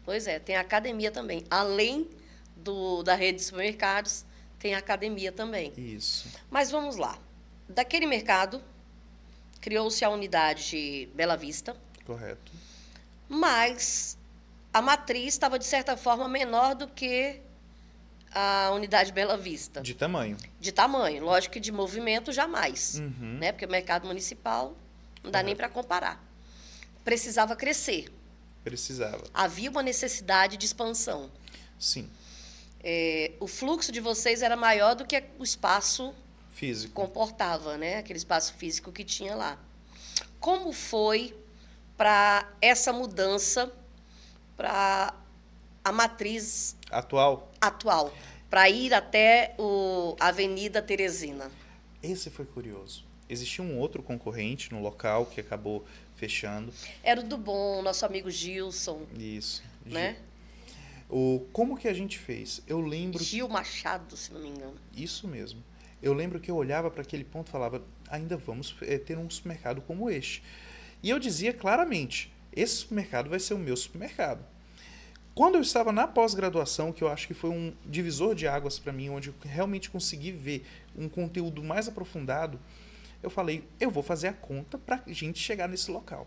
Pois é, tem a academia também. Além da rede de supermercados, tem a academia também. Isso. Mas vamos lá. Daquele mercado, criou-se a unidade Bela Vista, Correto. mas a matriz estava, de certa forma, menor do que a unidade Bela Vista. De tamanho. De tamanho. Lógico que de movimento, jamais. Uhum. Né? Porque o mercado municipal não dá nem para comparar. Precisava crescer. Precisava. Havia uma necessidade de expansão. Sim. O fluxo de vocês era maior do que o espaço Físico. comportava, né? Aquele espaço físico que tinha lá. Como foi para essa mudança para a matriz Atual. atual, para ir até a Avenida Teresina? Esse foi curioso. Existia um outro concorrente no local que acabou fechando. Era o do bom, nosso amigo Gilson, Isso. né? Como que a gente fez? Eu lembro... Gil Machado, se não me engano. Isso mesmo. Eu lembro que eu olhava para aquele ponto e falava, ainda vamos ter um supermercado como este. E eu dizia claramente, esse supermercado vai ser o meu supermercado. Quando eu estava na pós-graduação, que eu acho que foi um divisor de águas para mim, onde eu realmente consegui ver um conteúdo mais aprofundado, eu falei, eu vou fazer a conta para a gente chegar nesse local.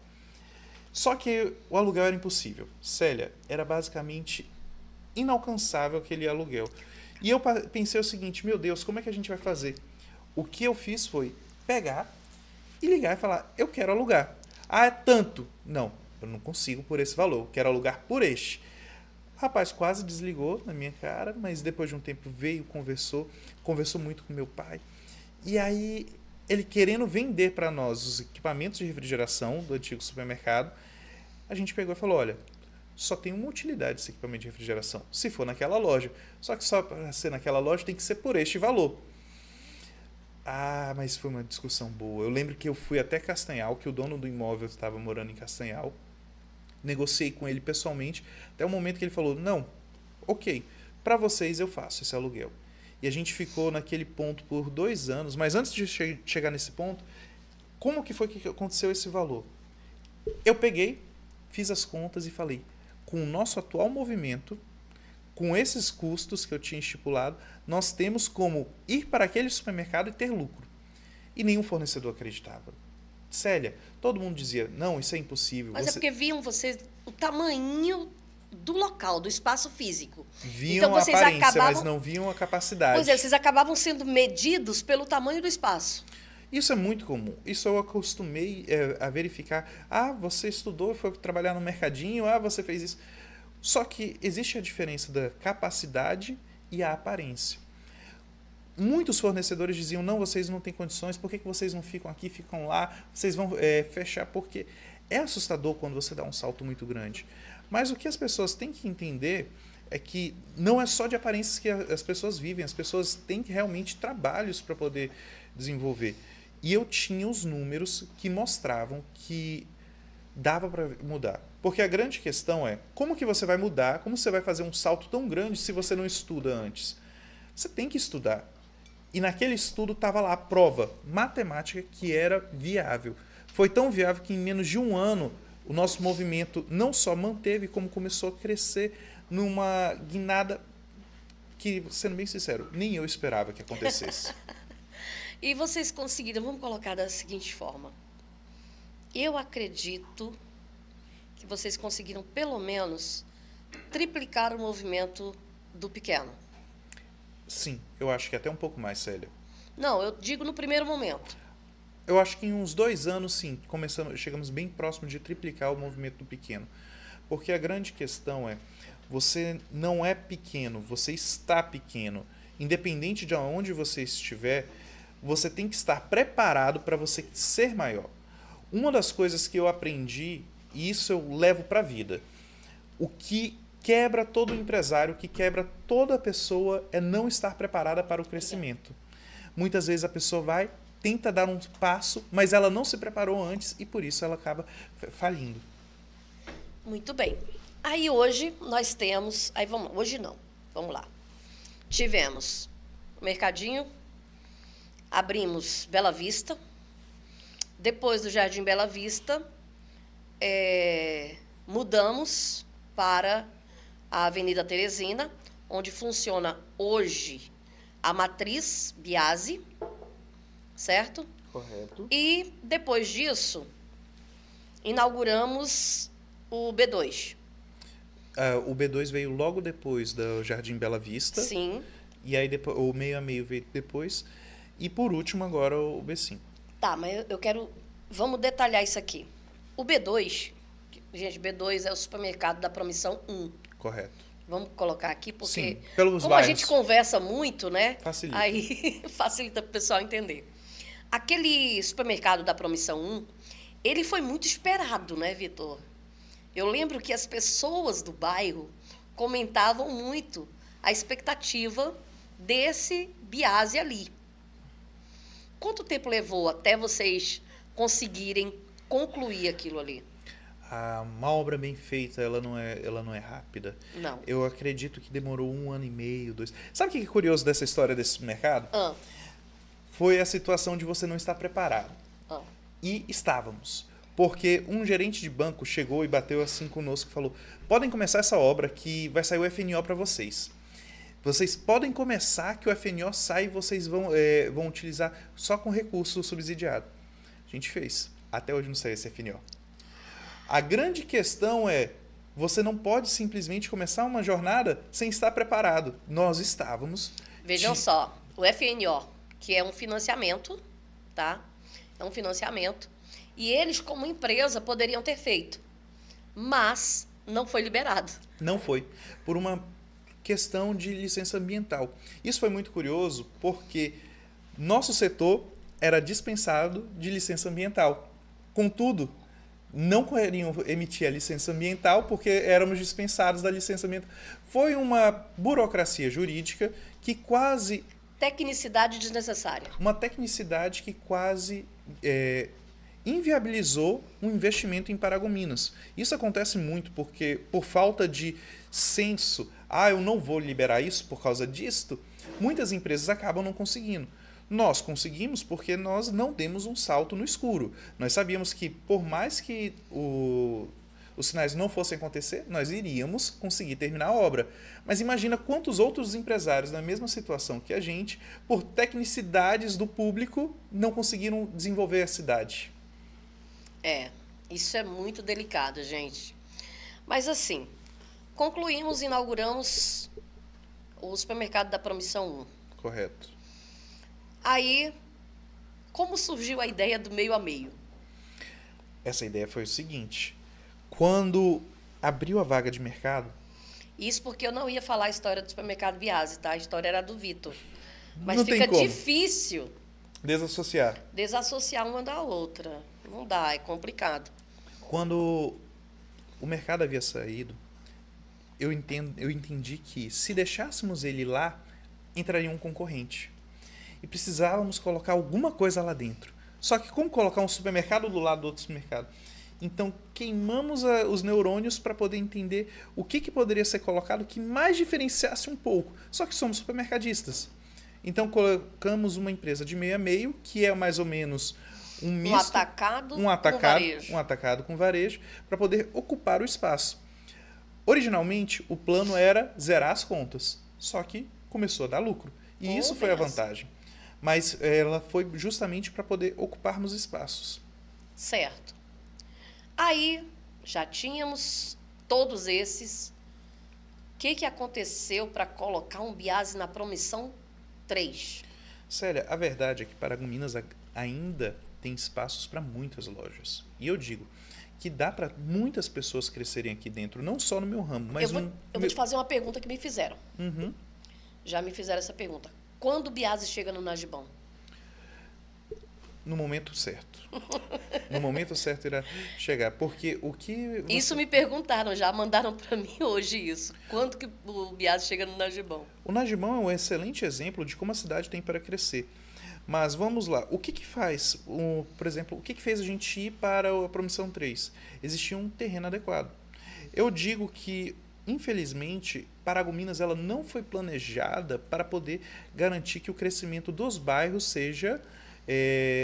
Só que o aluguel era impossível. Célia, era basicamente inalcançável aquele aluguel. E eu pensei o seguinte, meu Deus, como é que a gente vai fazer? O que eu fiz foi pegar e ligar e falar, eu quero alugar. Ah, é tanto. Não, eu não consigo por esse valor, eu quero alugar por este. O rapaz quase desligou na minha cara, mas depois de um tempo veio, conversou muito com meu pai. E aí, ele querendo vender para nós os equipamentos de refrigeração do antigo supermercado, a gente pegou e falou, olha, só tem uma utilidade esse equipamento de refrigeração, se for naquela loja. Só que só para ser naquela loja tem que ser por este valor. Ah, mas foi uma discussão boa. Eu lembro que eu fui até Castanhal, que o dono do imóvel estava morando em Castanhal. Negociei com ele pessoalmente, até o momento que ele falou, não, ok, para vocês eu faço esse aluguel. E a gente ficou naquele ponto por 2 anos, mas antes de chegar nesse ponto, como que foi que aconteceu esse valor? Eu peguei, fiz as contas e falei, com o nosso atual movimento, com esses custos que eu tinha estipulado, nós temos como ir para aquele supermercado e ter lucro. E nenhum fornecedor acreditava. Célia, todo mundo dizia, não, isso é impossível. Mas é porque viam vocês o tamanho do local, do espaço físico. Viam então, a vocês aparência, mas não viam a capacidade. Pois é, vocês acabavam sendo medidos pelo tamanho do espaço. Isso é muito comum. Isso eu acostumei a verificar. Ah, você estudou, foi trabalhar no mercadinho, ah, você fez isso. Só que existe a diferença da capacidade e a aparência. Muitos fornecedores diziam, não, vocês não têm condições, por que vocês não ficam aqui, ficam lá, vocês vão fechar, porque é assustador quando você dá um salto muito grande. Mas o que as pessoas têm que entender é que não é só de aparências que as pessoas vivem, as pessoas têm realmente trabalhos para poder desenvolver. E eu tinha os números que mostravam que dava para mudar. Porque a grande questão é, como que você vai mudar, como você vai fazer um salto tão grande se você não estuda antes? Você tem que estudar. E naquele estudo estava lá a prova matemática que era viável. Foi tão viável que em menos de 1 ano o nosso movimento não só manteve, como começou a crescer numa guinada que, sendo bem sincero, nem eu esperava que acontecesse. E vocês conseguiram, vamos colocar da seguinte forma. Eu acredito que vocês conseguiram, pelo menos, triplicar o movimento do pequeno. Sim, eu acho que até um pouco mais, Célia. Não, eu digo no primeiro momento. Eu acho que em uns 2 anos, sim, chegamos bem próximo de triplicar o movimento do pequeno. Porque a grande questão é, você não é pequeno, você está pequeno. Independente de onde você estiver, você tem que estar preparado para você ser maior. Uma das coisas que eu aprendi, e isso eu levo para a vida, o que quebra todo empresário, o que quebra toda pessoa é não estar preparada para o crescimento. Muitas vezes a pessoa tenta dar um passo, mas ela não se preparou antes e por isso ela acaba falindo. Muito bem. Aí hoje nós temos, aí vamos, hoje não, vamos lá. Tivemos o mercadinho, abrimos Bela Vista, depois do Jardim Bela Vista, mudamos para a Avenida Teresina, onde funciona hoje a Matriz Biase, certo? Correto. E depois disso, inauguramos o B2. O B2 veio logo depois do Jardim Bela Vista. Sim. E aí depois, o meio a meio veio depois. E por último agora o B5. Tá, mas eu quero... Vamos detalhar isso aqui. O B2, gente, B2 é o supermercado da Promissão 1. Correto. Vamos colocar aqui, porque Sim, pelos como a bairros. gente conversa muito, né? Facilita. Aí facilita para o pessoal entender. Aquele supermercado da Promissão 1, ele foi muito esperado, né, Vitor? Eu lembro que as pessoas do bairro comentavam muito a expectativa desse Biase ali. Quanto tempo levou até vocês conseguirem concluir aquilo ali? Uma obra bem feita, ela não é rápida. Não. Eu acredito que demorou 1 ano e meio, 2. Sabe o que é curioso dessa história desse mercado? Foi a situação de você não estar preparado. E estávamos. Porque um gerente de banco chegou e bateu assim conosco e falou: podem começar essa obra que vai sair o FNO para vocês. Vocês podem começar que o FNO sai e vocês vão utilizar só com recurso subsidiado. A gente fez. Até hoje não saiu esse FNO. A grande questão é, você não pode simplesmente começar uma jornada sem estar preparado. Nós estávamos. Vejam só, o FNO, que é um financiamento, tá? É um financiamento. E eles, como empresa, poderiam ter feito. Mas não foi liberado. Não foi. Por uma questão de licença ambiental. Isso foi muito curioso porque nosso setor era dispensado de licença ambiental. Contudo, não queriam emitir a licença ambiental porque éramos dispensados da licença ambiental. Foi uma burocracia jurídica que quase... Tecnicidade desnecessária. Uma tecnicidade que quase inviabilizou um investimento em Paragominas. Isso acontece muito porque, por falta de senso, eu não vou liberar isso por causa disto, muitas empresas acabam não conseguindo. Nós conseguimos porque nós não demos um salto no escuro. Nós sabíamos que, por mais que os sinais não fossem acontecer, nós iríamos conseguir terminar a obra. Mas imagina quantos outros empresários na mesma situação que a gente, por tecnicidades do público, não conseguiram desenvolver a cidade. Isso é muito delicado, gente. Mas assim, concluímos, inauguramos o supermercado da Promissão 1. Correto. Aí, como surgiu a ideia do meio a meio? Essa ideia foi o seguinte: quando abriu a vaga de mercado... Isso porque eu não ia falar a história do supermercado Biase, tá? A história era do Vitor. Mas não fica tem como difícil desassociar uma da outra. Não dá, é complicado. Quando o mercado havia saído, eu entendi que se deixássemos ele lá, entraria um concorrente. E precisávamos colocar alguma coisa lá dentro. Só que como colocar um supermercado do lado do outro supermercado? Então queimamos os neurônios para poder entender o que poderia ser colocado que mais diferenciasse um pouco. Só que somos supermercadistas. Então colocamos uma empresa de meio a meio, que é mais ou menos um misto, um atacado com varejo, para poder ocupar o espaço. Originalmente, o plano era zerar as contas, só que começou a dar lucro. E isso foi a vantagem. Mas ela foi justamente para poder ocuparmos espaços. Certo. Aí, já tínhamos todos esses. O que aconteceu para colocar um Biase na Promissão 3? Célia, a verdade é que Paragominas ainda tem espaços para muitas lojas. E eu digo que dá para muitas pessoas crescerem aqui dentro, não só no meu ramo, mas... Eu vou te fazer uma pergunta que me fizeram. Uhum. Já me fizeram essa pergunta. Quando o Biase chega no Najibão? No momento certo. No momento certo irá chegar. Porque o que... Isso me perguntaram, já mandaram para mim hoje isso. Quando que o Biase chega no Najibão? O Najibão é um excelente exemplo de como a cidade tem para crescer. Mas vamos lá. O que faz, por exemplo, o que fez a gente ir para a Promissão 3? Existia um terreno adequado. Eu digo que, infelizmente, Paragominas ela não foi planejada para poder garantir que o crescimento dos bairros seja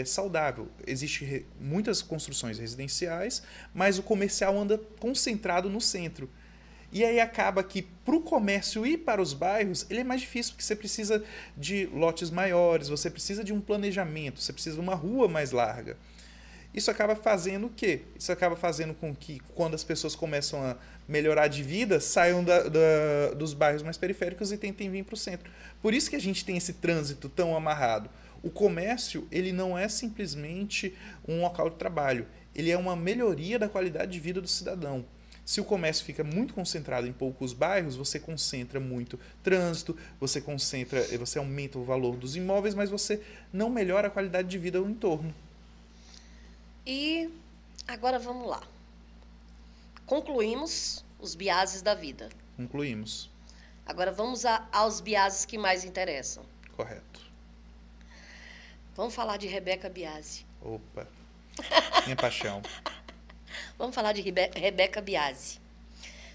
saudável. Existem muitas construções residenciais, mas o comercial anda concentrado no centro. E aí acaba que para o comércio ir para os bairros, ele é mais difícil, porque você precisa de lotes maiores, você precisa de um planejamento, você precisa de uma rua mais larga. Isso acaba fazendo o quê? Isso acaba fazendo com que, quando as pessoas começam a melhorar de vida, saiam dos bairros mais periféricos e tentem vir para o centro. Por isso que a gente tem esse trânsito tão amarrado. O comércio, ele não é simplesmente um local de trabalho, ele é uma melhoria da qualidade de vida do cidadão. Se o comércio fica muito concentrado em poucos bairros, você concentra muito trânsito, você aumenta o valor dos imóveis, mas você não melhora a qualidade de vida do entorno. E agora vamos lá. Concluímos os biases da vida. Concluímos. Agora vamos aos biases que mais interessam. Correto. Vamos falar de Rebeca Biasi. Opa, minha paixão. Vamos falar de Rebeca Biasi.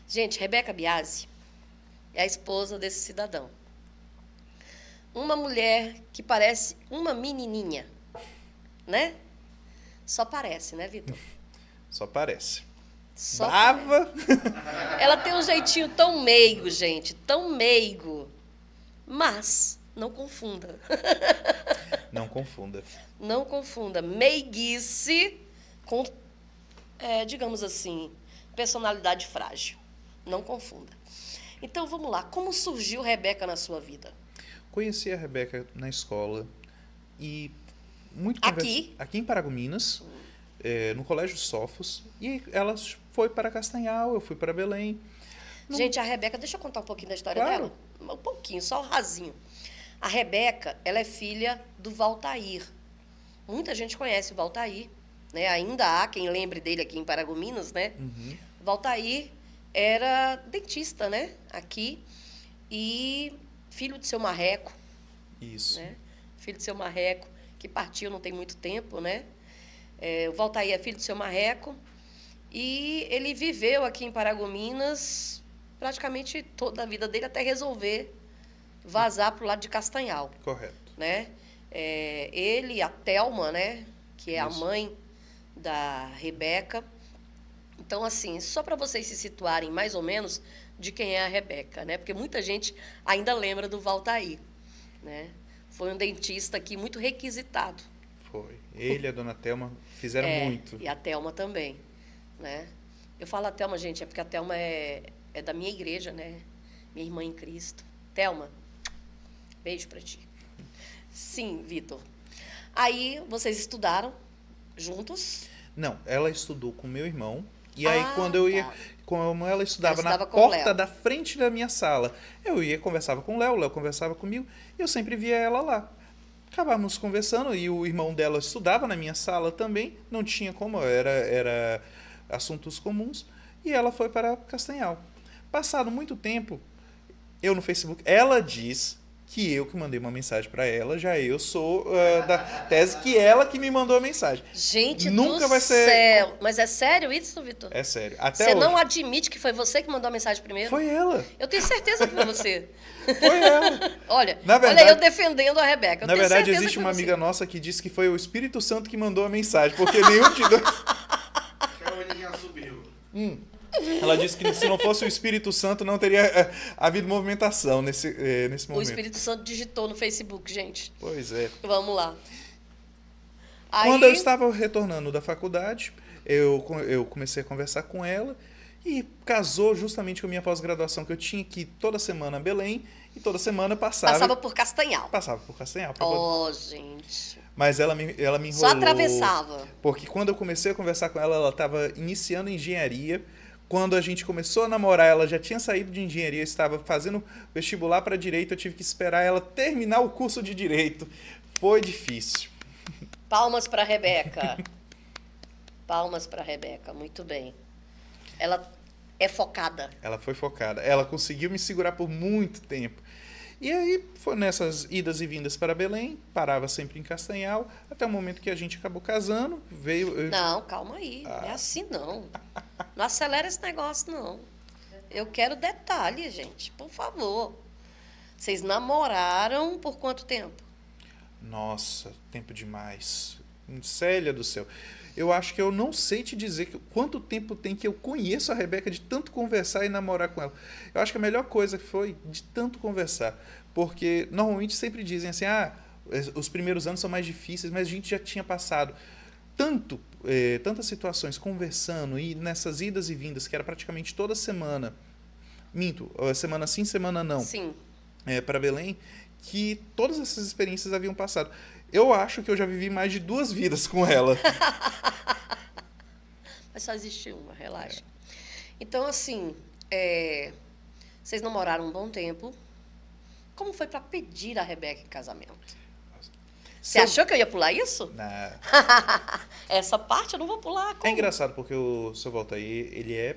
Gente, Rebeca Biasi é a esposa desse cidadão. Uma mulher que parece uma menininha, né? Só parece, né, Vitor? Só parece. Só brava. Parece. Ela tem um jeitinho tão meigo, gente, tão meigo. Mas não confunda. Não confunda. Não confunda meiguice com, digamos assim, personalidade frágil. Não confunda. Então, vamos lá. Como surgiu Rebeca na sua vida? Conheci a Rebeca na escola e muito Aqui em Paragominas, no Colégio Sofos, e ela foi para Castanhal, eu fui para Belém. Gente, a Rebeca, deixa eu contar um pouquinho da história Claro. dela. Um pouquinho, só um rasinho. A Rebeca, ela é filha do Valtair. Muita gente conhece o Valtair, né? Ainda há quem lembre dele aqui em Paragominas, né? Uhum. O Valtair era dentista, né? Aqui. E filho de seu Marreco, Isso. né? Filho de seu Marreco, que partiu não tem muito tempo, né? O Valtair é filho de seu Marreco. E ele viveu aqui em Paragominas praticamente toda a vida dele até resolver vazar para o lado de Castanhal, Correto. né? Ele e a Thelma, né? Que é a Isso. mãe da Rebeca. Então, assim, só para vocês se situarem mais ou menos de quem é a Rebeca, né? Porque muita gente ainda lembra do Valtair, né? Foi um dentista aqui muito requisitado. Foi. Ele e a dona Thelma fizeram muito. E a Thelma também, né? Eu falo a Thelma, gente, é porque a Thelma é da minha igreja, né? Minha irmã em Cristo. Thelma, beijo pra ti. Sim, Vitor. Aí, vocês estudaram juntos? Não, ela estudou com meu irmão. E aí, quando eu ia... Tá. Como ela estudava na com o porta Léo. da frente da minha sala, eu ia conversava com o Léo conversava comigo, e eu sempre via ela lá. Acabávamos conversando, e o irmão dela estudava na minha sala também, não tinha como, era assuntos comuns, e ela foi para Castanhal. Passado muito tempo, eu no Facebook, ela diz que eu que mandei uma mensagem para ela, já eu sou da tese que ela que me mandou a mensagem. Gente Nunca do vai ser... céu! Mas é sério isso, Vitor? É sério. Até Você hoje. não admite que foi você que mandou a mensagem primeiro? Foi ela. Eu tenho certeza que foi você. Foi ela. Olha, Na verdade- olha eu defendendo a Rebeca. Eu Na tenho verdade, certeza existe que uma foi você. amiga nossa que disse que foi o Espírito Santo que mandou a mensagem, porque nenhum de dois... Já subiu. Ela disse que se não fosse o Espírito Santo, não teria havido movimentação nesse O momento. Espírito Santo digitou no Facebook, gente. Pois é. Vamos lá. Quando eu estava retornando da faculdade, eu comecei a conversar com ela e casou justamente com a minha pós-graduação, que eu tinha que ir toda semana a Belém e toda semana Passava por Castanhal. Passava por Castanhal. pra poder- Gente. Mas ela me enrolou. Só atravessava. Porque quando eu comecei a conversar com ela, ela estava iniciando engenharia. Quando a gente começou a namorar, ela já tinha saído de engenharia, estava fazendo vestibular para direito, eu tive que esperar ela terminar o curso de direito. Foi difícil. Palmas para Rebeca. Palmas para Rebeca, muito bem. Ela é focada. Ela foi focada. Ela conseguiu me segurar por muito tempo. E aí, foi nessas idas e vindas para Belém, parava sempre em Castanhal, até o momento que a gente acabou casando, veio... Não, calma aí. Não é assim não. Não acelera esse negócio, não. Eu quero detalhe, gente, por favor. Vocês namoraram por quanto tempo? Nossa, tempo demais. Célia do céu. Eu acho que eu não sei te dizer quanto tempo tem que eu conheço a Rebeca de tanto conversar e namorar com ela. Eu acho que a melhor coisa foi de tanto conversar. Porque normalmente sempre dizem assim, os primeiros anos são mais difíceis, mas a gente já tinha passado tantas situações conversando e nessas idas e vindas, que era praticamente toda semana. Minto, semana sim, semana não. Sim. Para Belém, que todas essas experiências haviam passado. Eu acho que eu já vivi mais de 2 vidas com ela. Mas só existe uma, relaxa. Então, assim, vocês namoraram um bom tempo. Como foi para pedir a Rebeca em casamento? Você achou que eu ia pular isso? Não. Essa parte eu não vou pular. Como? É engraçado porque o seu Valtair, ele era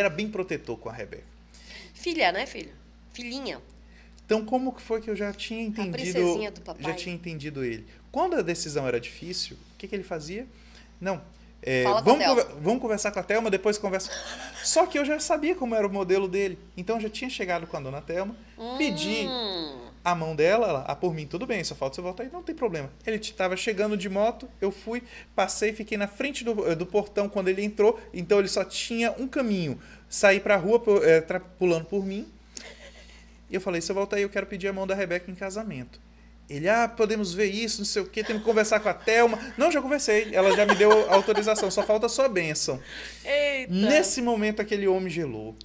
bem protetor com a Rebeca. Filha, né, filho? Filhinha. Então, como que foi que eu já tinha entendido? A princesinha do papai. Já tinha entendido ele. Quando a decisão era difícil, o que ele fazia? Não. Vamos conversar com a Thelma, depois conversa. Só que eu já sabia como era o modelo dele. Então, eu já tinha chegado com a dona Thelma, pedi a mão dela, por mim, tudo bem, só falta você voltar aí, não tem problema. Ele estava chegando de moto, eu fui, passei, fiquei na frente do portão quando ele entrou, então ele só tinha um caminho, sair para a rua pulando por mim. E eu falei, seu Valtair, eu quero pedir a mão da Rebeca em casamento. Ele, podemos ver isso, não sei o quê, temos que conversar com a Thelma. Não, já conversei, ela já me deu autorização, só falta a sua bênção. Eita. Nesse momento, aquele homem gelou.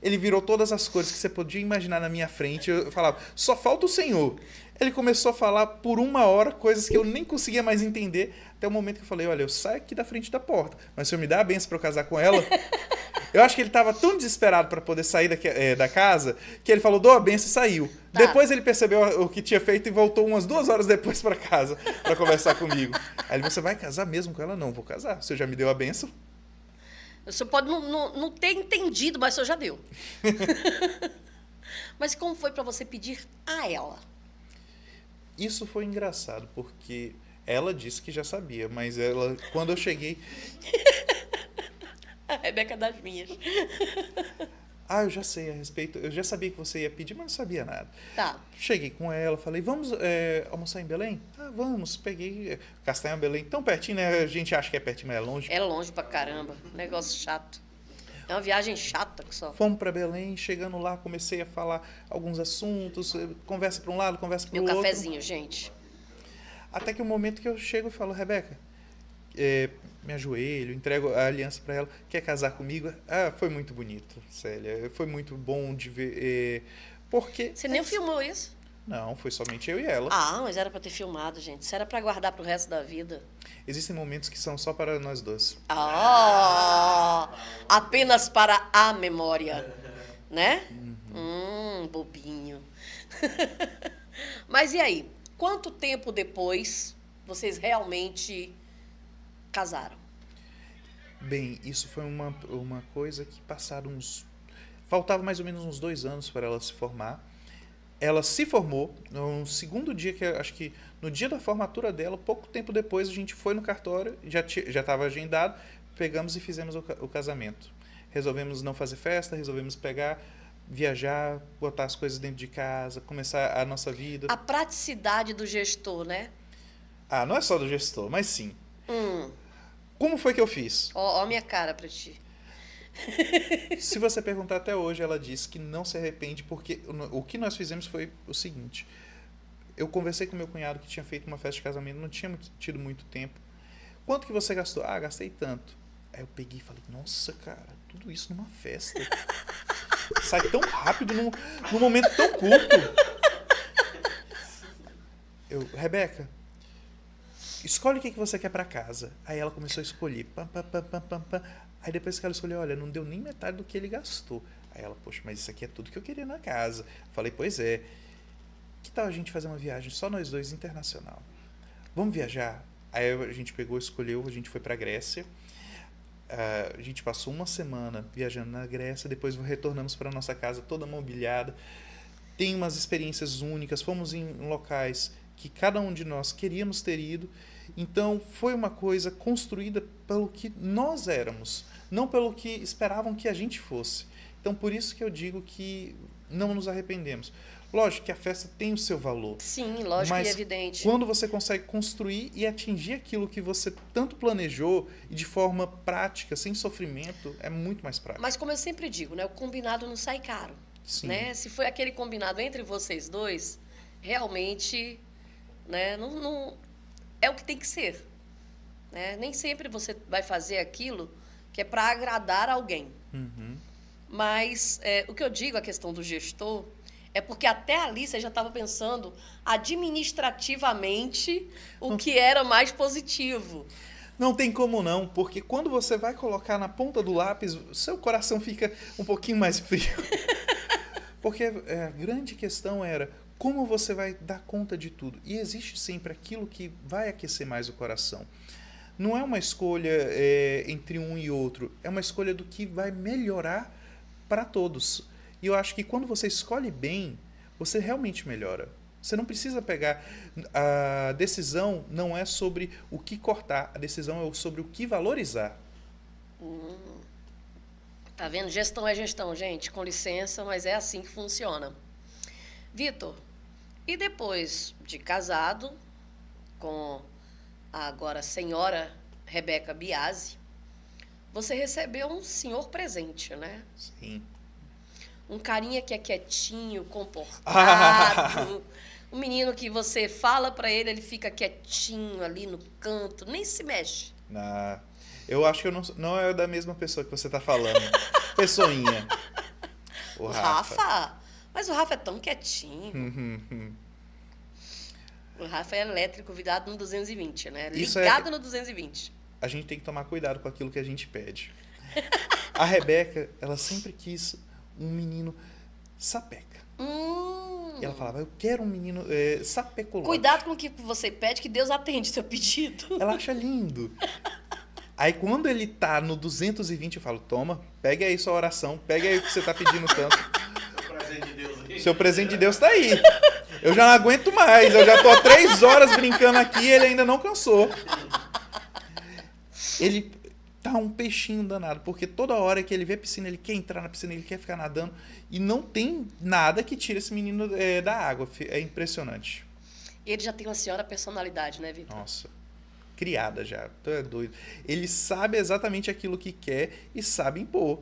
Ele virou todas as cores que você podia imaginar na minha frente. Eu falava, só falta o Senhor. Ele começou a falar por 1 hora coisas que eu nem conseguia mais entender. Até o momento que eu falei, olha, eu saio aqui da frente da porta, mas o Senhor me dá a benção para eu casar com ela? Eu acho que ele estava tão desesperado para poder sair da casa, que ele falou, dou a benção e saiu. Tá. Depois ele percebeu o que tinha feito e voltou umas 2 horas depois para casa para conversar comigo. Aí ele, você vai casar mesmo com ela? Não, vou casar. O Senhor já me deu a benção. O senhor pode não ter entendido, mas o senhor já deu. Mas como foi para você pedir a ela? Isso foi engraçado, porque ela disse que já sabia, mas ela, quando eu cheguei... A Rebeca das minhas. Eu já sei a respeito, eu já sabia que você ia pedir, mas não sabia nada. Tá. Cheguei com ela, falei, vamos almoçar em Belém? Vamos, peguei Castanha, Belém, tão pertinho, né? A gente acha que é pertinho, mas é longe. É longe pra caramba, negócio chato. É uma viagem chata que só. Fomos para Belém, chegando lá, comecei a falar alguns assuntos, conversa para um lado, conversa para o outro. Meu cafezinho, gente. Até que o momento que eu chego e falo, Rebeca, me ajoelho, entrego a aliança para ela, quer casar comigo? Foi muito bonito, Célia, foi muito bom de ver, porque... Você nem filmou isso? Não, foi somente eu e ela. Mas era para ter filmado, gente. Isso era para guardar pro resto da vida. Existem momentos que são só para nós dois. Apenas para a memória, né? Bobinho. Mas e aí? Quanto tempo depois vocês realmente casaram? Bem, isso foi uma coisa que passaram faltava mais ou menos uns 2 anos para ela se formar. Ela se formou no segundo dia, que acho que no dia da formatura dela, pouco tempo depois a gente foi no cartório, já estava agendado, pegamos e fizemos o casamento. Resolvemos não fazer festa, resolvemos viajar, botar as coisas dentro de casa, começar a nossa vida. A praticidade do gestor, né? Não é só do gestor, mas sim. Como foi que eu fiz? Ó minha cara pra ti. Se você perguntar até hoje, ela disse que não se arrepende, porque o que nós fizemos foi o seguinte. Eu conversei com meu cunhado que tinha feito uma festa de casamento, não tinha tido muito tempo. Quanto que você gastou? Gastei tanto. Aí eu peguei e falei, nossa, cara, tudo isso numa festa. Sai tão rápido, num momento tão curto. Rebeca, escolhe o que você quer pra casa. Aí ela começou a escolher. Aí depois que ela escolheu, olha, não deu nem metade do que ele gastou. Aí ela, poxa, mas isso aqui é tudo que eu queria na casa. Falei, pois é. Que tal a gente fazer uma viagem só nós dois, internacional? Vamos viajar? Aí a gente pegou, escolheu, a gente foi pra Grécia. A gente passou 1 semana viajando na Grécia, depois retornamos para nossa casa toda mobiliada. Tem umas experiências únicas, fomos em locais que cada um de nós queríamos ter ido. Então, foi uma coisa construída pelo que nós éramos, não pelo que esperavam que a gente fosse. Então, por isso que eu digo que não nos arrependemos. Lógico que a festa tem o seu valor. Sim, lógico e evidente. Quando você consegue construir e atingir aquilo que você tanto planejou e de forma prática, sem sofrimento, é muito mais prático. Mas como eu sempre digo, né, o combinado não sai caro. Sim. Né? Se foi aquele combinado entre vocês dois, realmente, né, não é o que tem que ser. Né? Nem sempre você vai fazer aquilo que é para agradar alguém. Uhum. Mas o que eu digo, a questão do gestor, é porque até ali você já estava pensando administrativamente o que era mais positivo. Não tem como não, porque quando você vai colocar na ponta do lápis, seu coração fica um pouquinho mais frio. Porque a grande questão era como você vai dar conta de tudo. E existe sempre aquilo que vai aquecer mais o coração. Não é uma escolha entre um e outro, é uma escolha do que vai melhorar para todos. E eu acho que quando você escolhe bem, você realmente melhora. Você não precisa pegar... A decisão não é sobre o que cortar, a decisão é sobre o que valorizar. Tá vendo? Gestão é gestão, gente. Com licença, mas é assim que funciona. Vitor, e depois de casado com a agora senhora Rebeca Biasi, você recebeu um senhor presente, né? Sim. Um carinha que é quietinho, comportado. Um menino que você fala pra ele, ele fica quietinho ali no canto, nem se mexe. Eu acho que eu não é da mesma pessoa que você tá falando. Pessoinha. O Rafa. Mas o Rafa é tão quietinho. O Rafa é elétrico, virado no 220, né? Ligado no 220. A gente tem que tomar cuidado com aquilo que a gente pede. A Rebeca, ela sempre quis um menino sapeca. E ela falava, eu quero um menino sapecolote. Cuidado com o que você pede, que Deus atende seu pedido. Ela acha lindo. Aí quando ele tá no 220, eu falo, toma, pega aí sua oração, pega aí o que você tá pedindo tanto. Seu presente de Deus aí. Seu presente de Deus tá aí. Eu já não aguento mais, eu já tô há 3 horas brincando aqui e ele ainda não cansou. Ele tá um peixinho danado, porque toda hora que ele vê a piscina, ele quer entrar na piscina, ele quer ficar nadando, e não tem nada que tire esse menino da água. É impressionante. Ele já tem uma senhora personalidade, né, Vitor? Nossa, criada já, tu é doido. Ele sabe exatamente aquilo que quer e sabe impor.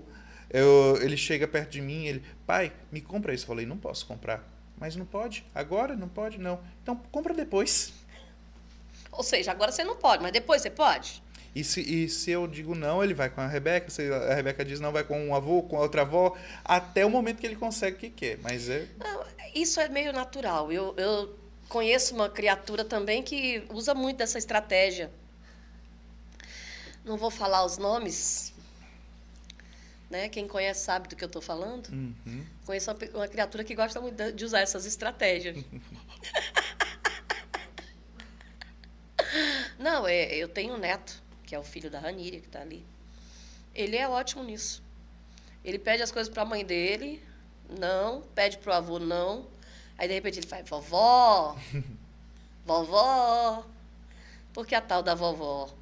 Ele chega perto de mim, ele, pai, me compra isso. Eu falei, não posso comprar. Mas não pode? Agora? Não pode? Não. Então compra depois. Ou seja, agora você não pode, mas depois você pode? E se eu digo não, ele vai com a Rebeca. Se a Rebeca diz não, vai com um avô, com a outra avó, até o momento que ele consegue o que quer. Mas não, isso é meio natural. Eu conheço uma criatura também que usa muito dessa estratégia. Não vou falar os nomes, né? Quem conhece sabe do que eu estou falando. Uhum. Conheço uma criatura que gosta muito de usar essas estratégias. Não, eu tenho um neto, que é o filho da Raníria, que está ali. Ele é ótimo nisso. Ele pede as coisas para a mãe dele, não. Pede para o avô, não. Aí, de repente, ele faz, vovó, vovó. Porque a tal da vovó.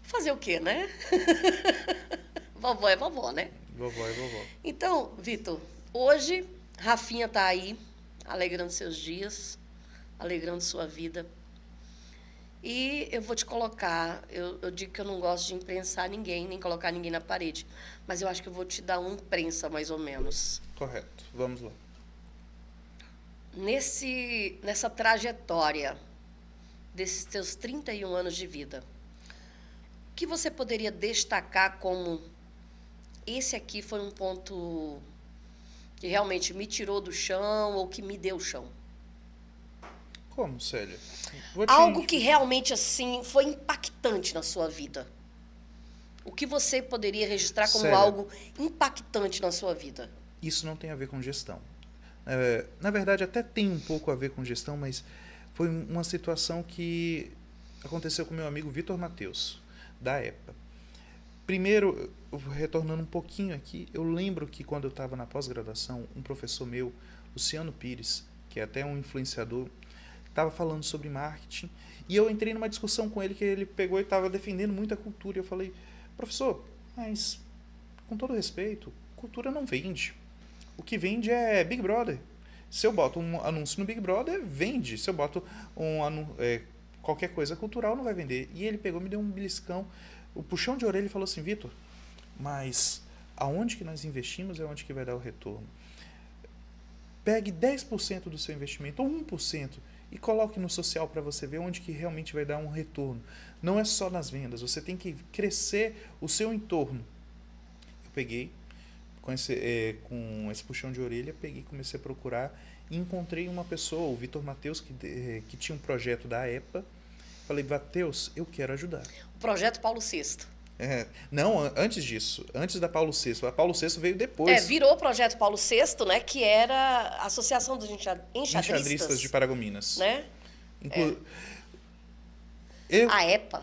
Fazer o quê, né? Vovó é vovó, né? Vovó é vovó. Então, Vitor, hoje, Rafinha está aí, alegrando seus dias, alegrando sua vida. E eu vou te colocar, eu digo que eu não gosto de imprensar ninguém, nem colocar ninguém na parede, mas eu acho que eu vou te dar uma imprensa, mais ou menos. Correto, vamos lá. Nessa trajetória desses teus 31 anos de vida, o que você poderia destacar como esse aqui foi um ponto que realmente me tirou do chão ou que me deu chão? Como, Célia? Algo que realmente, assim, foi impactante na sua vida. O que você poderia registrar como Célia, algo impactante na sua vida? Isso não tem a ver com gestão. Na verdade, até tem um pouco a ver com gestão, mas foi uma situação que aconteceu com meu amigo Vitor Mateus, da EPA. Primeiro, retornando um pouquinho aqui, eu lembro que quando eu estava na pós-graduação, um professor meu, Luciano Pires, que é até um influenciador, estava falando sobre marketing, e eu entrei numa discussão com ele que ele pegou e estava defendendo muito a cultura. Eu falei, professor, mas com todo respeito, cultura não vende. O que vende é Big Brother. Se eu boto um anúncio no Big Brother, vende. Se eu boto qualquer coisa cultural, não vai vender. E ele pegou, me deu um beliscão, um puxão de orelha e falou assim, Vitor, mas aonde que nós investimos é onde que vai dar o retorno. Pegue 10% do seu investimento, ou 1%, e coloque no social para você ver onde que realmente vai dar um retorno. Não é só nas vendas, você tem que crescer o seu entorno. Eu peguei, com esse puxão de orelha, peguei, comecei a procurar e encontrei uma pessoa, o Vitor Matheus, que tinha um projeto da EPA. Falei, Matheus, eu quero ajudar. O projeto Paulo VI. Não, antes disso, antes da Paulo VI. A Paulo VI veio depois. Virou o projeto Paulo VI, né, que era a Associação dos Enxadristas de Paragominas. Né? A EPA.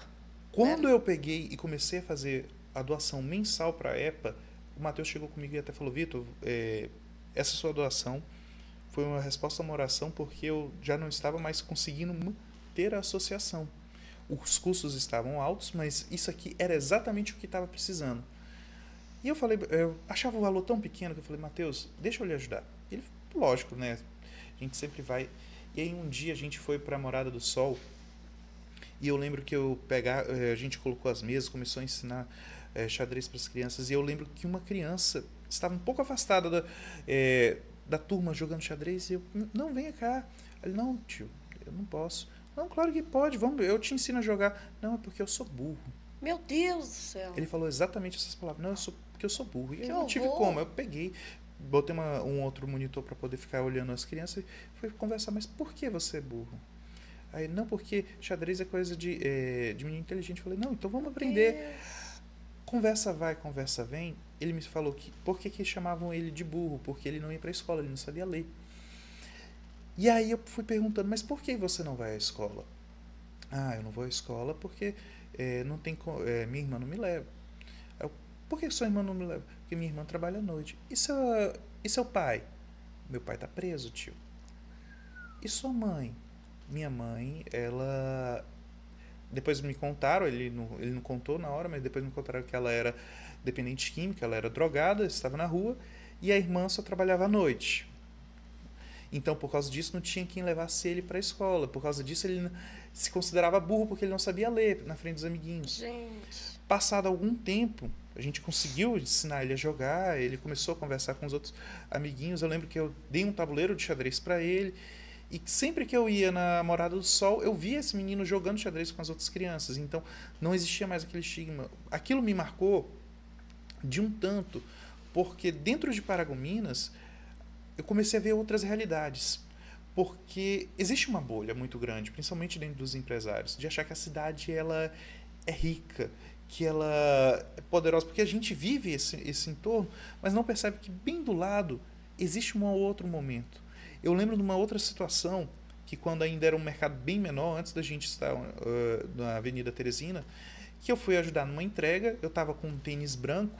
Quando eu peguei e comecei a fazer a doação mensal para a EPA, o Matheus chegou comigo e até falou, Vitor, essa sua doação foi uma resposta a uma oração porque eu já não estava mais conseguindo manter a associação. Os custos estavam altos, mas isso aqui era exatamente o que estava precisando. E eu falei, eu achava o valor tão pequeno que eu falei, Matheus, deixa eu lhe ajudar. Ele, lógico, né? A gente sempre vai. E aí um dia a gente foi para a Morada do Sol e eu lembro que a gente colocou as mesas, começou a ensinar xadrez para as crianças, e eu lembro que uma criança estava um pouco afastada da turma jogando xadrez, e eu, não, venha cá. Ele, não, tio, eu não posso. Não, claro que pode, vamos, eu te ensino a jogar. Não, é porque eu sou burro. Meu Deus do céu. Ele falou exatamente essas palavras. Não, porque eu sou burro. E eu não tive como. Eu peguei, botei um outro monitor para poder ficar olhando as crianças e fui conversar. Mas por que você é burro? Aí, não, porque xadrez é coisa de menino inteligente. Eu falei, não, então vamos aprender. Conversa vai, conversa vem. Ele me falou que por que chamavam ele de burro? Porque ele não ia para a escola, ele não sabia ler. E aí eu fui perguntando, mas por que você não vai à escola? Ah, eu não vou à escola porque não tem, minha irmã não me leva. Por que sua irmã não me leva? Porque minha irmã trabalha à noite. E seu pai? Meu pai está preso, tio. E sua mãe? Minha mãe, ela... Depois me contaram, ele não contou na hora, mas depois me contaram que ela era dependente química, ela era drogada, estava na rua, e a irmã só trabalhava à noite. Então, por causa disso, não tinha quem levasse ele para a escola. Por causa disso, ele se considerava burro porque ele não sabia ler na frente dos amiguinhos. Gente. Passado algum tempo, a gente conseguiu ensinar ele a jogar, ele começou a conversar com os outros amiguinhos. Eu lembro que eu dei um tabuleiro de xadrez para ele, e sempre que eu ia na Morada do Sol, eu via esse menino jogando xadrez com as outras crianças. Então, não existia mais aquele estigma. Aquilo me marcou de um tanto, porque dentro de Paragominas, eu comecei a ver outras realidades. Porque existe uma bolha muito grande, principalmente dentro dos empresários, de achar que a cidade ela é rica, que ela é poderosa, porque a gente vive esse entorno, mas não percebe que bem do lado existe um outro momento. Eu lembro de uma outra situação, que quando ainda era um mercado bem menor, antes da gente estar na Avenida Teresina, que eu fui ajudar numa entrega, eu estava com um tênis branco,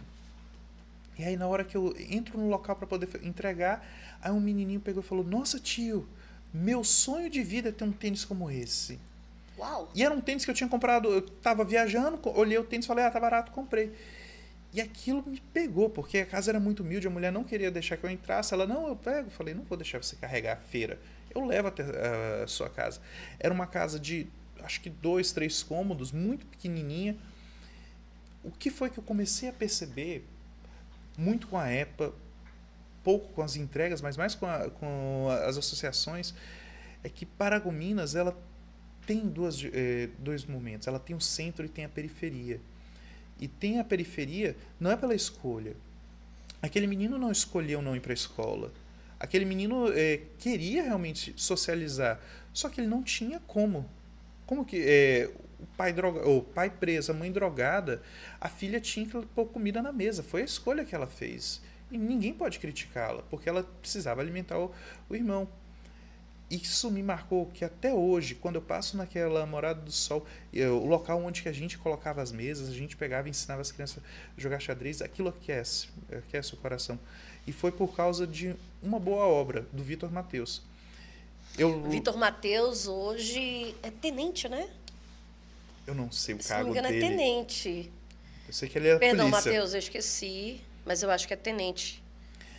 e aí na hora que eu entro no local para poder entregar, aí um menininho pegou e falou, nossa tio, meu sonho de vida é ter um tênis como esse. Uau! E era um tênis que eu tinha comprado, eu estava viajando, olhei o tênis e falei, tá barato, comprei. E aquilo me pegou, porque a casa era muito humilde, a mulher não queria deixar que eu entrasse, ela, não, eu pego. Eu falei, não vou deixar você carregar a feira, eu levo até a sua casa. Era uma casa de, acho que 2, 3 cômodos, muito pequenininha. O que foi que eu comecei a perceber, muito com a EPA, pouco com as entregas, mas mais com as associações, é que Paragominas, ela tem dois momentos. Ela tem o centro e tem a periferia. E tem a periferia, não é pela escolha. Aquele menino não escolheu não ir para a escola. Aquele menino queria realmente socializar, só que ele não tinha como. Como que o pai preso, a mãe drogada, a filha tinha que pôr comida na mesa. Foi a escolha que ela fez. E ninguém pode criticá-la, porque ela precisava alimentar o irmão. Isso me marcou que até hoje, quando eu passo naquela Morada do Sol, o local onde que a gente colocava as mesas, a gente pegava e ensinava as crianças a jogar xadrez, aquilo aquece o coração. E foi por causa de uma boa obra do Vitor Matheus. Vitor Matheus hoje é tenente, né? Eu não sei o Se não cargo me engano, dele. é tenente. Eu sei que ele é Perdão, polícia. Matheus, eu esqueci, mas eu acho que é tenente.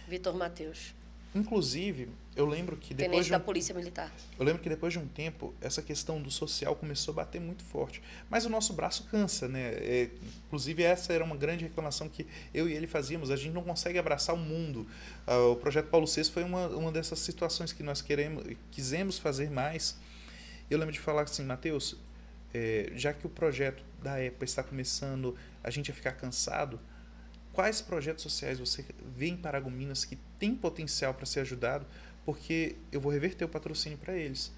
Vitor Matheus. Inclusive, eu lembro que Tenente da Polícia Militar. Eu lembro que depois de um tempo, essa questão do social começou a bater muito forte. Mas o nosso braço cansa, né? Inclusive, essa era uma grande reclamação que eu e ele fazíamos. A gente não consegue abraçar o mundo. O Projeto Paulo VI foi uma dessas situações que nós quisemos fazer mais. Eu lembro de falar assim, Matheus, já que o projeto da EPA está começando, a gente a ficar cansado, quais projetos sociais você vê em Paragominas que tem potencial para ser ajudado? Porque eu vou reverter o patrocínio para eles.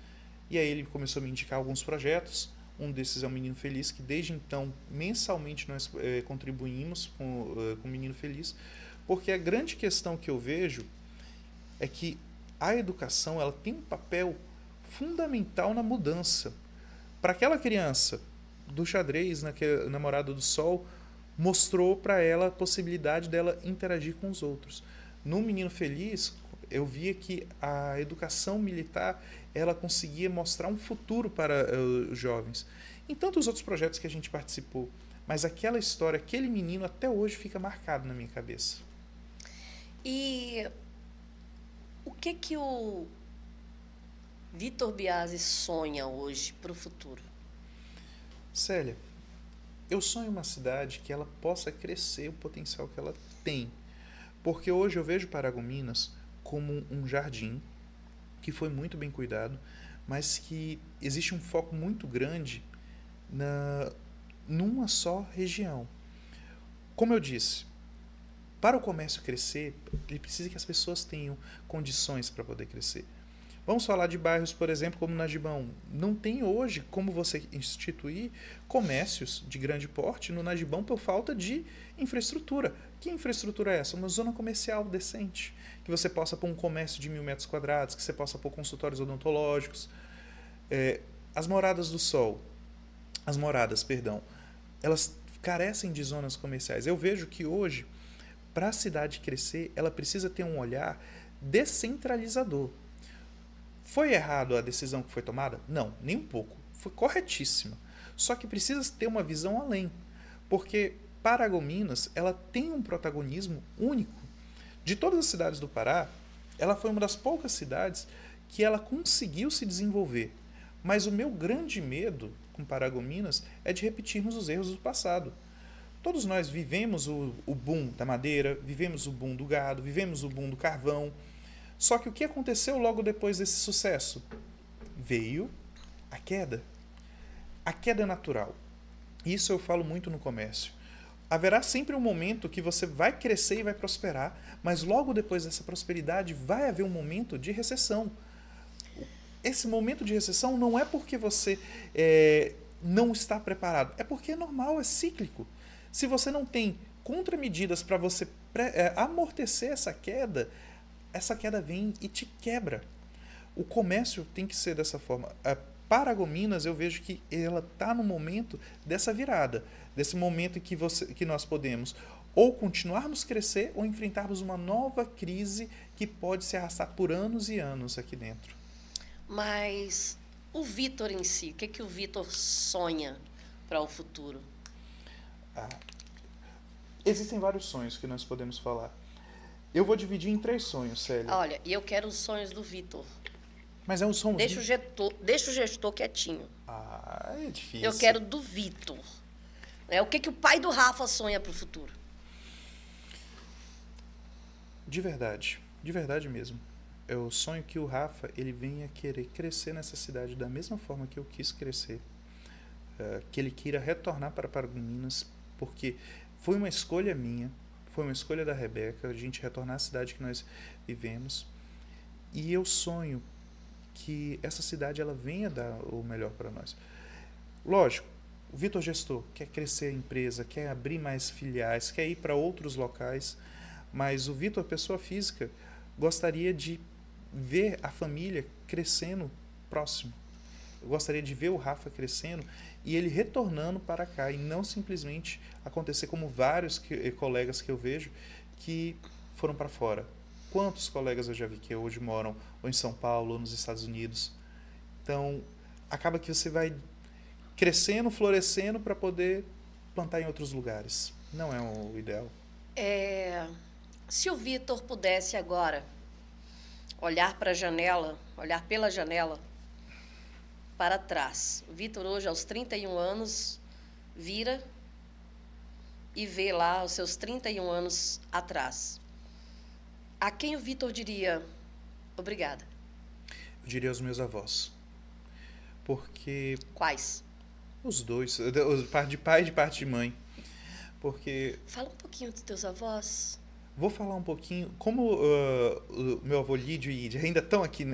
E aí ele começou a me indicar alguns projetos. Um desses é o Menino Feliz, que desde então, mensalmente, nós contribuímos com o Menino Feliz. Porque a grande questão que eu vejo é que a educação ela tem um papel fundamental na mudança. Para aquela criança do xadrez, na Morada do Sol, mostrou para ela a possibilidade dela interagir com os outros. No Menino Feliz, eu via que a educação militar ela conseguia mostrar um futuro para os jovens. Em tantos outros projetos que a gente participou, mas aquela história, aquele menino até hoje fica marcado na minha cabeça. E o que o Vitor Biasi sonha hoje para o futuro? Célia, eu sonho uma cidade que ela possa crescer o potencial que ela tem. Porque hoje eu vejo Paragominas como um jardim que foi muito bem cuidado, mas que existe um foco muito grande numa só região. Como eu disse, para o comércio crescer, ele precisa que as pessoas tenham condições para poder crescer. Vamos falar de bairros, por exemplo, como Nagibão. Não tem hoje como você instituir comércios de grande porte no Nagibão por falta de infraestrutura. Que infraestrutura é essa? Uma zona comercial decente, que você possa pôr um comércio de 1.000 metros quadrados, que você possa pôr consultórios odontológicos. As moradas do sol, elas carecem de zonas comerciais. Eu vejo que hoje, para a cidade crescer, ela precisa ter um olhar descentralizador. Foi errado a decisão que foi tomada? Não, nem um pouco. Foi corretíssima. Só que precisa ter uma visão além. Porque Paragominas, ela tem um protagonismo único. De todas as cidades do Pará, ela foi uma das poucas cidades que ela conseguiu se desenvolver. Mas o meu grande medo com Paragominas é de repetirmos os erros do passado. Todos nós vivemos o boom da madeira, vivemos o boom do gado, vivemos o boom do carvão. Só que o que aconteceu logo depois desse sucesso? Veio a queda. A queda é natural. Isso eu falo muito no comércio. Haverá sempre um momento que você vai crescer e vai prosperar, mas logo depois dessa prosperidade vai haver um momento de recessão. Esse momento de recessão não é porque você não está preparado, é porque é normal, é cíclico. Se você não tem contramedidas para você amortecer essa queda vem e te quebra. O comércio tem que ser dessa forma. A Paragominas, eu vejo que ela está no momento dessa virada, desse momento em que nós podemos ou continuarmos crescer ou enfrentarmos uma nova crise que pode se arrastar por anos e anos aqui dentro. Mas o Vitor em si, o que o Vitor sonha para o futuro? Existem vários sonhos que nós podemos falar. Eu vou dividir em 3 sonhos, Célia. Olha, e eu quero os sonhos do Vitor. Mas é um sonho... Deixa o gestor quietinho. É difícil. Eu quero do Vitor. O que o pai do Rafa sonha para o futuro? De verdade mesmo. Eu sonho que o Rafa ele venha querer crescer nessa cidade da mesma forma que eu quis crescer. Que ele queira retornar para Paragominas, porque foi uma escolha minha, foi uma escolha da Rebeca, a gente retornar à cidade que nós vivemos. E eu sonho que essa cidade ela venha dar o melhor para nós. Lógico, o Vitor Gestor quer crescer a empresa, quer abrir mais filiais, quer ir para outros locais, mas o Vitor, pessoa física, gostaria de ver a família crescendo próximo. Eu gostaria de ver o Rafa crescendo e ele retornando para cá e não simplesmente acontecer como vários colegas que eu vejo que foram para fora. Quantos colegas eu já vi que hoje moram ou em São Paulo ou nos Estados Unidos. Então, acaba que você vai crescendo, florescendo para poder plantar em outros lugares. Não é o ideal. Se o Vitor pudesse agora olhar para a janela, olhar pela janela para trás. O Vitor hoje, aos 31 anos, vira e vê lá os seus 31 anos atrás. A quem o Vitor diria obrigada? Eu diria aos meus avós. Porque... Quais? Os dois. Parte de pai e de parte de mãe. Porque... Fala um pouquinho dos teus avós. Vou falar um pouquinho. Como o meu avô Lídio e Ídia ainda estão aqui...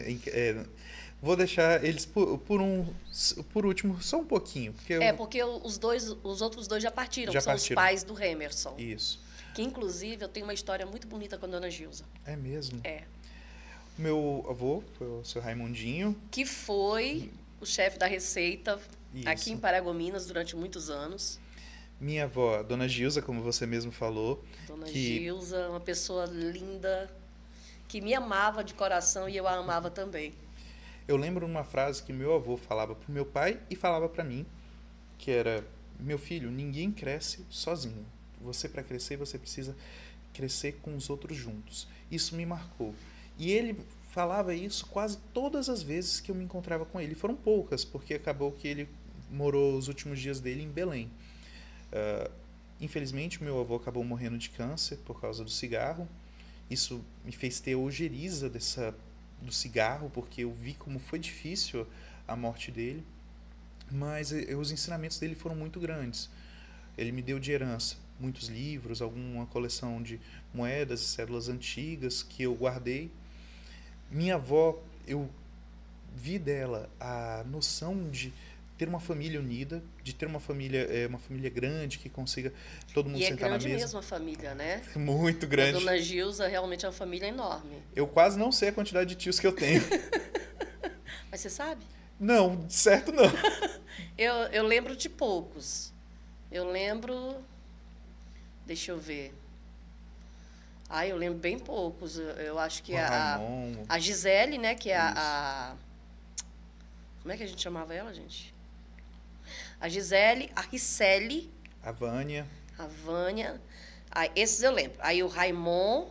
vou deixar eles por último só um pouquinho. Porque os outros dois já partiram. Já são partiram. Os pais do Hemerson. Isso. Que, inclusive, eu tenho uma história muito bonita com a dona Gilza. É mesmo? É. Meu avô foi o seu Raimundinho. Que foi o chefe da Receita Isso. aqui em Paragominas durante muitos anos. Minha avó, Dona Gilza, como você mesmo falou. Dona Gilza, uma pessoa linda, que me amava de coração e eu a amava também. Eu lembro uma frase que meu avô falava pro meu pai e falava para mim, que era: meu filho, ninguém cresce sozinho. Você, para crescer, você precisa crescer com os outros juntos. Isso me marcou. E ele falava isso quase todas as vezes que eu me encontrava com ele. Foram poucas, porque acabou que ele morou os últimos dias dele em Belém. Infelizmente, meu avô acabou morrendo de câncer por causa do cigarro. Isso me fez ter ojeriza do cigarro, porque eu vi como foi difícil a morte dele. Mas os ensinamentos dele foram muito grandes. Ele me deu de herança muitos livros, alguma coleção de moedas e cédulas antigas que eu guardei. Minha avó, eu vi dela a noção de ter uma família unida, de ter uma família grande que consiga todo mundo sentar na mesa. E é grande mesmo a família, né? Muito grande. A dona Gilza realmente é uma família enorme. Eu quase não sei a quantidade de tios que eu tenho. Mas você sabe? Não, certo não. Eu lembro de poucos. Eu lembro... Deixa eu ver. Eu lembro bem poucos. Eu acho que a Gisele, né? Que é a... Como é que a gente chamava ela, gente? A Gisele, a Ricele. A Vânia. A Vânia. Esses eu lembro. Aí o Raimon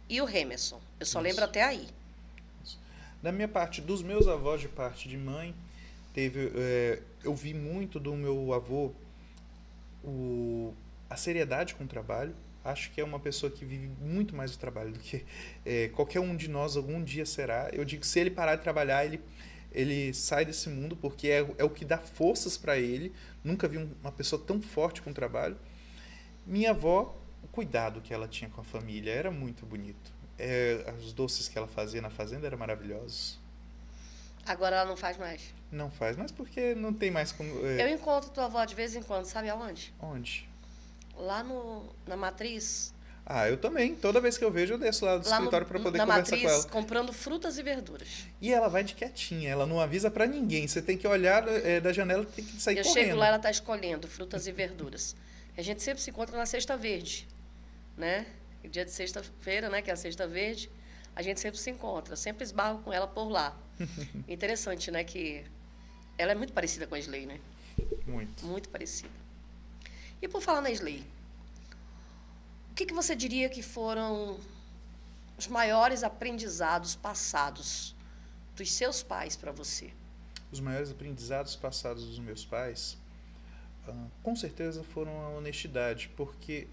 e o Hemerson. Eu só lembro até aí. Da minha parte, dos meus avós de parte de mãe, eu vi muito do meu avô a seriedade com o trabalho. Acho que é uma pessoa que vive muito mais o trabalho do que qualquer um de nós algum dia será. Eu digo que se ele parar de trabalhar, ele sai desse mundo, porque é o que dá forças para ele. Nunca vi uma pessoa tão forte com o trabalho. Minha avó, o cuidado que ela tinha com a família era muito bonito. Os doces que ela fazia na fazenda eram maravilhosos. Agora ela não faz mais? Não faz, mas porque não tem mais como... Eu encontro tua avó de vez em quando, sabe aonde? Onde? Lá na Matriz. Eu também. Toda vez que eu vejo, eu desço lá do escritório para poder conversar com ela. Comprando frutas e verduras. E ela vai de quietinha, ela não avisa para ninguém. Você tem que olhar da janela, tem que sair correndo. Eu chego lá, ela está escolhendo frutas e verduras. A gente sempre se encontra na Sexta Verde, né? Dia de sexta-feira, né? Que é a Sexta Verde. A gente sempre se encontra. Sempre esbarro com ela por lá. Interessante, né? Que ela é muito parecida com a Slay, né? Muito. Muito parecida. E por falar na Slay, o que você diria que foram os maiores aprendizados passados dos seus pais para você? Os maiores aprendizados passados dos meus pais, com certeza, foram a honestidade, porque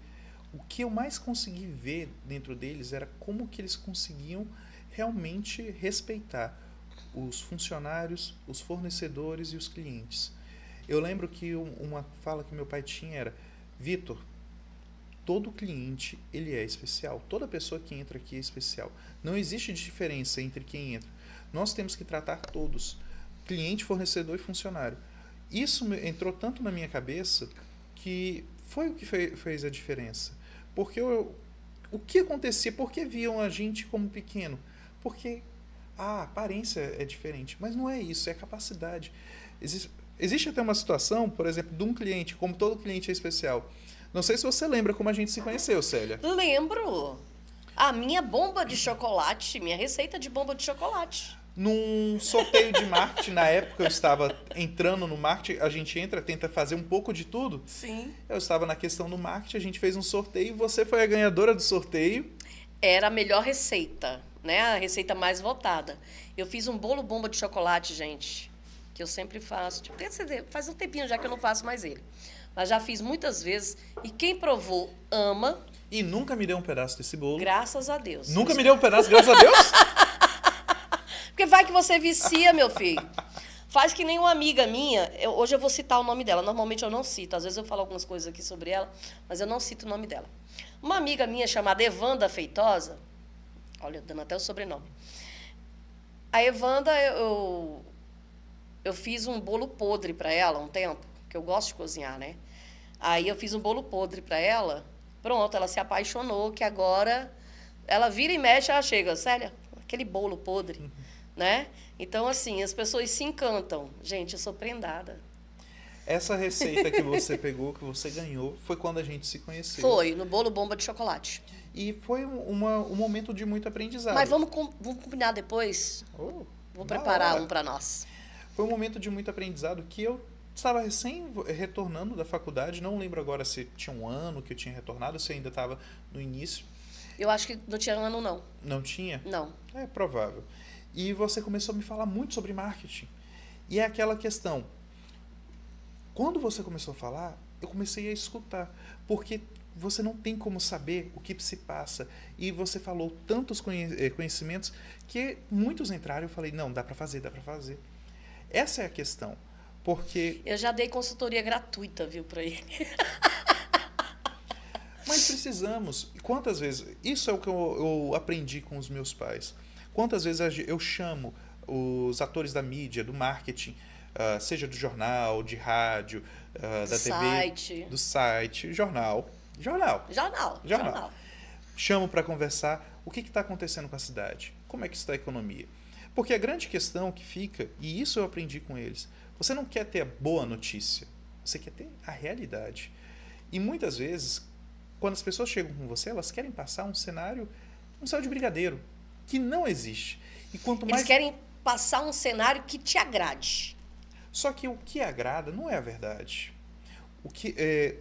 o que eu mais consegui ver dentro deles era como que eles conseguiam realmente respeitar os funcionários, os fornecedores e os clientes. Eu lembro que uma fala que meu pai tinha era: Vitor, todo cliente ele é especial. Toda pessoa que entra aqui é especial. Não existe diferença entre quem entra. Nós temos que tratar todos. Cliente, fornecedor e funcionário. Isso entrou tanto na minha cabeça que foi o que fez a diferença. Porque o que acontecia? Por que viam a gente como pequeno? Porque a aparência é diferente. Mas não é isso, é a capacidade. Existe até uma situação, por exemplo, de um cliente, como todo cliente é especial. Não sei se você lembra como a gente se conheceu, Célia. Lembro. A minha bomba de chocolate, minha receita de bomba de chocolate. Num sorteio de marketing, na época eu estava entrando no marketing, a gente entra, tenta fazer um pouco de tudo. Sim. Eu estava na questão do marketing, a gente fez um sorteio e você foi a ganhadora do sorteio. Era a melhor receita, né? A receita mais votada. Eu fiz um bolo bomba de chocolate, gente, que eu sempre faço. Tipo, faz um tempinho já que eu não faço mais ele. Mas já fiz muitas vezes. E quem provou, ama. E nunca me deu um pedaço desse bolo. Graças a Deus. Nunca me deu um pedaço, graças a Deus? Porque vai que você vicia, meu filho. Faz que nem uma amiga minha. Hoje eu vou citar o nome dela. Normalmente eu não cito. Às vezes eu falo algumas coisas aqui sobre ela, mas eu não cito o nome dela. Uma amiga minha chamada Evanda Feitosa. Olha, dando até o sobrenome. A Evanda, eu fiz um bolo podre para ela um tempo, que eu gosto de cozinhar, né? Aí eu fiz um bolo podre para ela. Pronto, ela se apaixonou, que agora ela vira e mexe, ela chega, Célia, aquele bolo podre, né? Então, assim, as pessoas se encantam. Gente, eu sou prendada. Essa receita que você pegou, que você ganhou, foi quando a gente se conheceu. Foi, no bolo bomba de chocolate. E foi um momento de muito aprendizado. Mas vamos combinar depois. Vou preparar um para nós. Foi um momento de muito aprendizado que eu estava recém retornando da faculdade. Não lembro agora se tinha um ano que eu tinha retornado, se eu ainda estava no início. Eu acho que não tinha ano, não. Não tinha? Não. É provável. E você começou a me falar muito sobre marketing. E é aquela questão. Quando você começou a falar, eu comecei a escutar. Porque você não tem como saber o que se passa. E você falou tantos conhecimentos que muitos entraram e eu falei, não, dá para fazer, dá para fazer. Essa é a questão. Porque... Eu já dei consultoria gratuita, viu, para ele. Mas precisamos. Quantas vezes... Isso é o que eu aprendi com os meus pais. Quantas vezes eu chamo os atores da mídia, do marketing, seja do jornal, de rádio, da TV, do site, jornal. Chamo para conversar o que está acontecendo com a cidade, como é que está a economia. Porque a grande questão que fica, e isso eu aprendi com eles, você não quer ter a boa notícia, você quer ter a realidade. E muitas vezes, quando as pessoas chegam com você, elas querem passar um cenário, um céu de brigadeiro, que não existe. E quanto mais... Eles querem passar um cenário que te agrade. Só que o que agrada não é a verdade.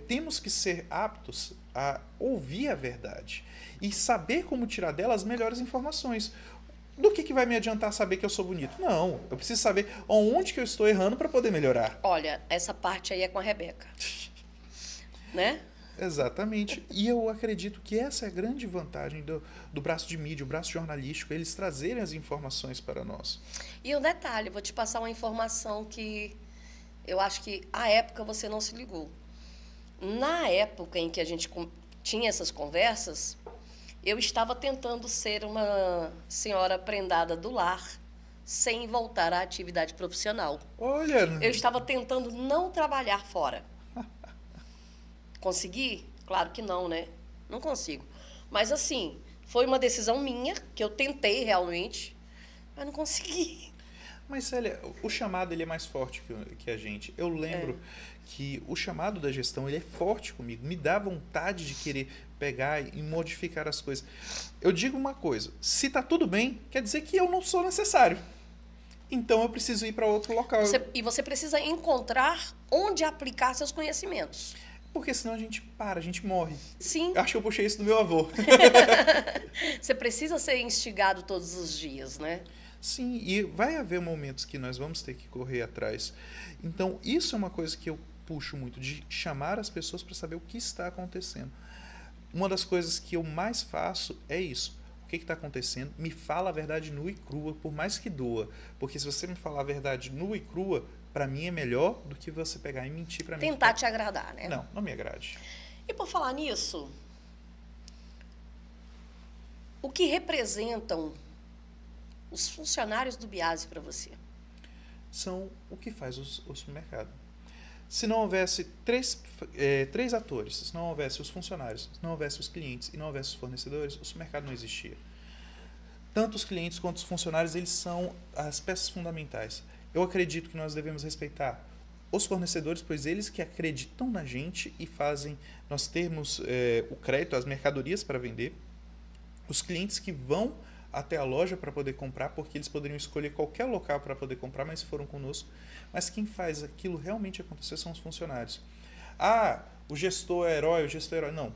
Temos que ser aptos a ouvir a verdade e saber como tirar dela as melhores informações. Do que vai me adiantar saber que eu sou bonito? Não, eu preciso saber onde que eu estou errando para poder melhorar. Olha, essa parte aí é com a Rebeca. Né? Exatamente. E eu acredito que essa é a grande vantagem do braço de mídia, o braço jornalístico, eles trazerem as informações para nós. E um detalhe, vou te passar uma informação que eu acho que à época você não se ligou. Na época em que a gente tinha essas conversas, eu estava tentando ser uma senhora prendada do lar sem voltar à atividade profissional. Olha! Eu estava tentando não trabalhar fora. Consegui? Claro que não, né? Não consigo. Mas, assim, foi uma decisão minha, que eu tentei realmente, mas não consegui. Mas, Célia, o chamado ele é mais forte que a gente. Eu lembro que o chamado da gestão ele é forte comigo. Me dá vontade de querer pegar e modificar as coisas. Eu digo uma coisa, se está tudo bem, quer dizer que eu não sou necessário. Então, eu preciso ir para outro local. E você precisa encontrar onde aplicar seus conhecimentos. Porque senão a gente para, a gente morre. Sim. Acho que eu puxei isso do meu avô. Você precisa ser instigado todos os dias, né? Sim, e vai haver momentos que nós vamos ter que correr atrás. Então, isso é uma coisa que eu puxo muito, de chamar as pessoas para saber o que está acontecendo. Uma das coisas que eu mais faço é isso. O que está acontecendo? Me fala a verdade nua e crua, por mais que doa. Porque se você me falar a verdade nua e crua, para mim é melhor do que você pegar e mentir para mim. Tentar te agradar, né? Não, não me agrade. E por falar nisso, o que representam os funcionários do Biase para você? São o que faz o supermercado. Se não houvesse três atores, se não houvesse os funcionários, se não houvesse os clientes e não houvesse os fornecedores, o supermercado não existia. Tanto os clientes quanto os funcionários, eles são as peças fundamentais. Eu acredito que nós devemos respeitar os fornecedores, pois eles que acreditam na gente e fazem nós termos o crédito, as mercadorias para vender. os clientes que vão até a loja para poder comprar, porque eles poderiam escolher qualquer local para poder comprar, mas foram conosco. Mas quem faz aquilo realmente acontecer são os funcionários. Ah, o gestor é herói, o gestor é herói. Não.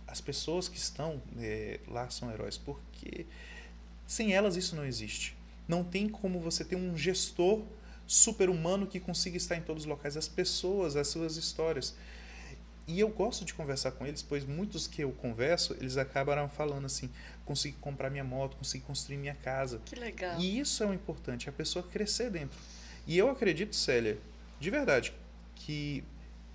As pessoas que estão lá são heróis, porque sem elas isso não existe. Não tem como você ter um gestor super-humano que consiga estar em todos os locais. As pessoas, as suas histórias. E eu gosto de conversar com eles, pois muitos que eu converso, eles acabaram falando assim, consegui comprar minha moto, consegui construir minha casa. Que legal. E isso é o importante, a pessoa crescer dentro. E eu acredito, Célia, de verdade, que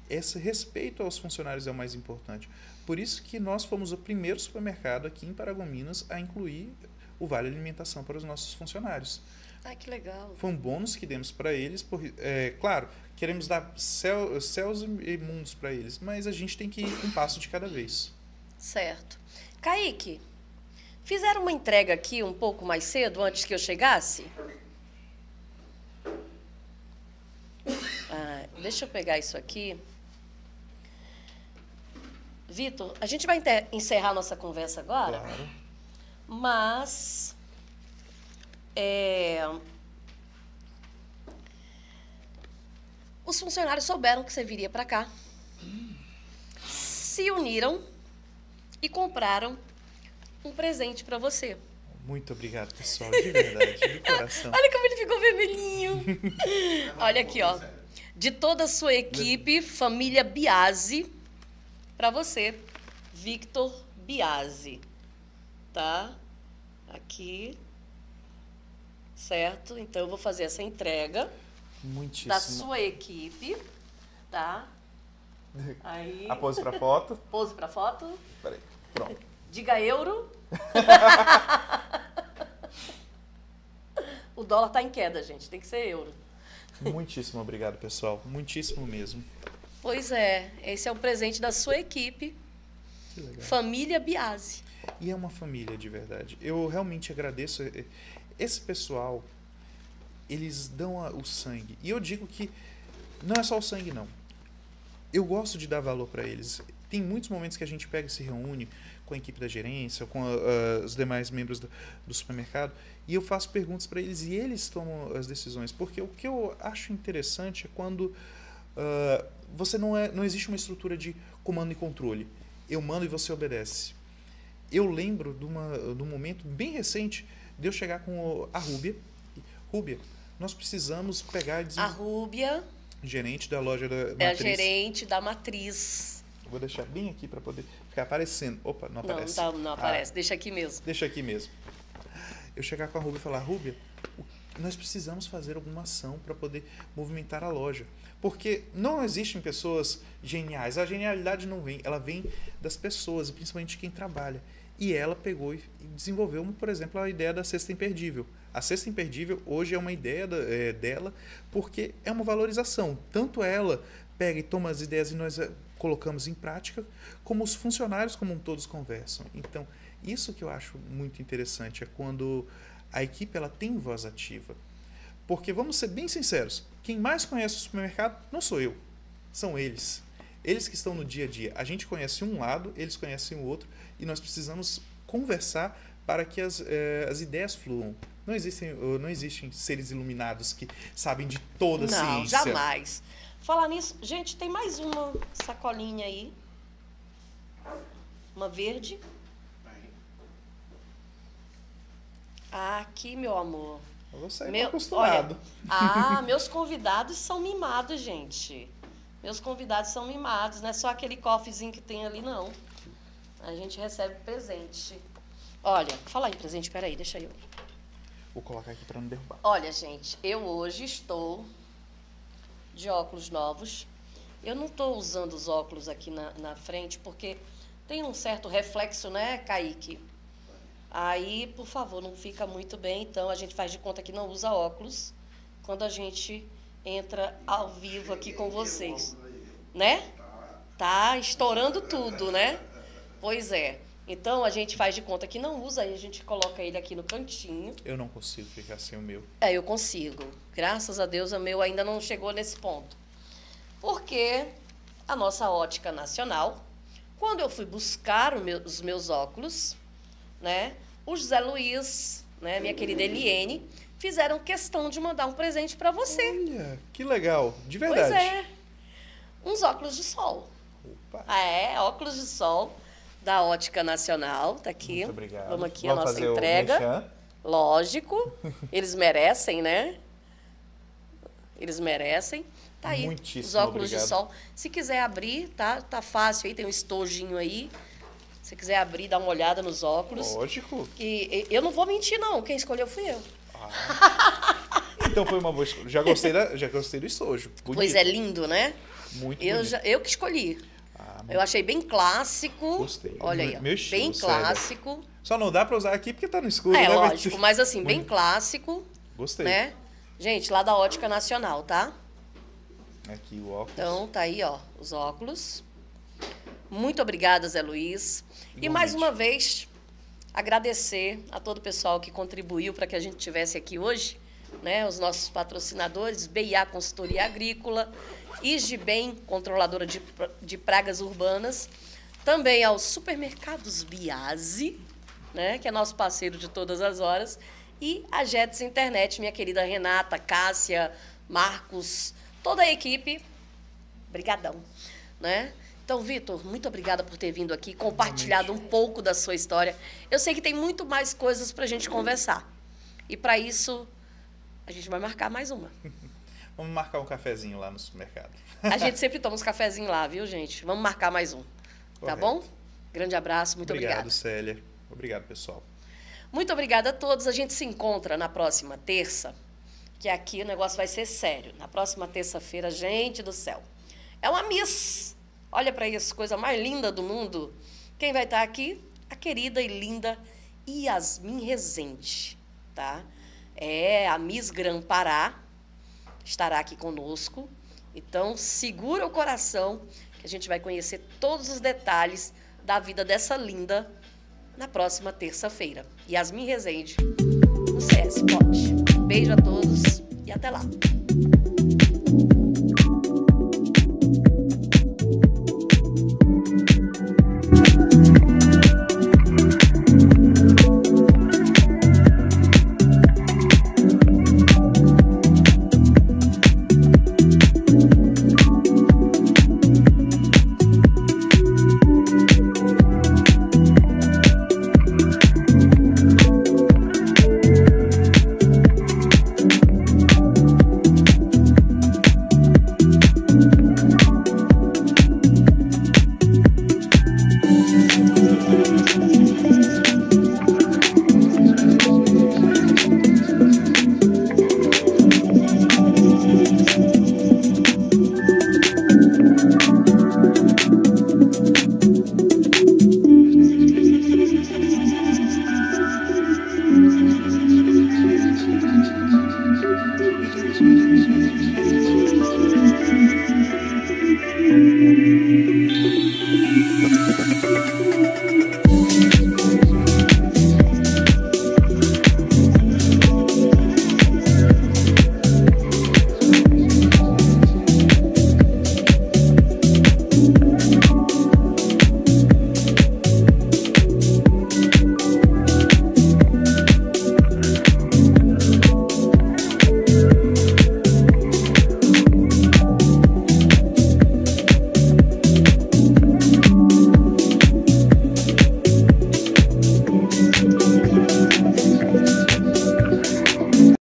esse respeito aos funcionários é o mais importante. Por isso que nós fomos o primeiro supermercado aqui em Paragominas a incluir o Vale Alimentação para os nossos funcionários. Ai, que legal. Foi um bônus que demos para eles. Claro, queremos dar céus e mundos para eles, mas a gente tem que ir um passo de cada vez. Certo. Kaique, fizeram uma entrega aqui um pouco mais cedo, antes que eu chegasse? Deixa eu pegar isso aqui. Vitor, a gente vai encerrar nossa conversa agora? Claro. Mas os funcionários souberam que você viria para cá, se uniram e compraram um presente para você. Muito obrigado, pessoal, de verdade, de coração. Olha como ele ficou vermelhinho. Olha aqui, ó. De toda a sua equipe, família Biasi, para você, Victor Biasi. Tá? Aqui. Certo? Então, eu vou fazer essa entrega Muitíssimo. da sua equipe. Tá? Aí. A pose para foto. Pose para foto. Peraí, pronto. Diga euro. O dólar tá em queda, gente. Tem que ser euro. Muitíssimo obrigado, pessoal. Muitíssimo mesmo. Pois é. Esse é um presente da sua equipe. Que legal. Família Biasi. E é uma família de verdade. Eu realmente agradeço. Esse pessoal, eles dão o sangue. E eu digo que não é só o sangue, não. Eu gosto de dar valor para eles. Tem muitos momentos que a gente pega e se reúne com a equipe da gerência, com os demais membros do supermercado, e eu faço perguntas para eles e eles tomam as decisões. Porque o que eu acho interessante é quando você não existe uma estrutura de comando e controle. Eu mando e você obedece. Eu lembro de um momento bem recente de eu chegar com a Rúbia. Rúbia, nós precisamos pegar e A Rúbia gerente da loja da Matriz. é a gerente da Matriz. Vou deixar bem aqui para poder ficar aparecendo. Opa, não aparece. Não aparece. Deixa aqui mesmo. Deixa aqui mesmo. Eu chegar com a Rúbia e falar, Rúbia, nós precisamos fazer alguma ação para poder movimentar a loja. Porque não existem pessoas geniais. A genialidade não vem. Ela vem das pessoas, principalmente de quem trabalha. E ela pegou e desenvolveu, por exemplo, a ideia da cesta imperdível. A cesta imperdível hoje é uma ideia dela porque é uma valorização. Tanto ela pega e toma as ideias e nós colocamos em prática, como os funcionários como todos conversam. Então, isso que eu acho muito interessante é quando a equipe ela tem voz ativa. Porque, vamos ser bem sinceros, quem mais conhece o supermercado não sou eu, são eles. Eles que estão no dia a dia. A gente conhece um lado, eles conhecem o outro, e nós precisamos conversar para que as ideias fluam. Não existem seres iluminados que sabem de toda a ciência. Não, jamais. Falar nisso, gente, tem mais uma sacolinha aí. Uma verde. Aqui, meu amor. Você é acostumado. Olha, meus convidados são mimados, gente. Meus convidados são mimados. Não é só aquele cofrezinho que tem ali, não. A gente recebe presente. Olha, falar em presente, peraí, deixa eu. Vou colocar aqui para não derrubar. Olha, gente, eu hoje estou de óculos novos. Eu não estou usando os óculos aqui na frente, porque tem um certo reflexo, né, Kaique? Aí, por favor, não fica muito bem. Então, a gente faz de conta que não usa óculos quando a gente entra ao vivo aqui com vocês. Né? Tá estourando tudo, né? Pois é. Então, a gente faz de conta que não usa, aí a gente coloca ele aqui no cantinho. Eu não consigo ficar sem o meu. Eu consigo. Graças a Deus, o meu ainda não chegou nesse ponto. Porque a nossa ótica nacional, quando eu fui buscar os meus óculos, né? O José Luiz, né? Minha querida Eliene, fizeram questão de mandar um presente para você. Olha, que legal. De verdade. Pois é. Uns óculos de sol. Opa. Óculos de sol da Ótica Nacional. Tá aqui. Muito obrigado. Vamos aqui Vamos a nossa fazer entrega. o merchan. Lógico. Eles merecem, né? Eles merecem. Tá aí. Muitíssimo os óculos obrigado. de sol. Se quiser abrir, tá fácil aí. Tem um estojinho aí. Se quiser abrir, dá uma olhada nos óculos. Lógico. E eu não vou mentir, não. Quem escolheu fui eu. Então foi uma boa escolha. Já gostei do estojo. Bonito. Pois é, lindo, né? Muito bonito. Eu que escolhi. Eu achei bem clássico. Gostei. Olha aí, ó. Meu estilo, bem sério. clássico. Só não dá pra usar aqui porque tá no escuro, né? Lógico, mas assim, bem clássico. Gostei. Né? Gente, lá da Ótica Nacional, tá? Aqui o óculos. Então, tá aí, ó, os óculos. Muito obrigada, Zé Luiz. E mais uma vez, agradecer a todo o pessoal que contribuiu para que a gente estivesse aqui hoje, né? Os patrocinadores, BIA Consultoria Agrícola, IGBEM, controladora de pragas urbanas, também aos supermercados Biase, né? Que é nosso parceiro de todas as horas, e a Jets Internet, minha querida Renata, Cássia, Marcos, toda a equipe. Brigadão, né? Então, Vitor, muito obrigada por ter vindo aqui, compartilhado um pouco da sua história. Eu sei que tem muito mais coisas para a gente conversar. E, para isso, a gente vai marcar mais uma. Vamos marcar um cafezinho lá no supermercado. A gente sempre toma uns cafezinhos lá, viu, gente? Vamos marcar mais um. Tá Correto. bom? Grande abraço, muito Obrigado, obrigada. Célia. Obrigado, pessoal. Muito obrigada a todos. A gente se encontra na próxima terça, que aqui o negócio vai ser sério. Na próxima terça-feira, gente do céu. É uma miss. Olha para isso, coisa mais linda do mundo. Quem vai estar aqui? A querida e linda Yasmin Rezende, tá? A Miss Gran Pará estará aqui conosco. Então, segura o coração, que a gente vai conhecer todos os detalhes da vida dessa linda na próxima terça-feira. Yasmin Rezende, no CS Pod. Beijo a todos e até lá.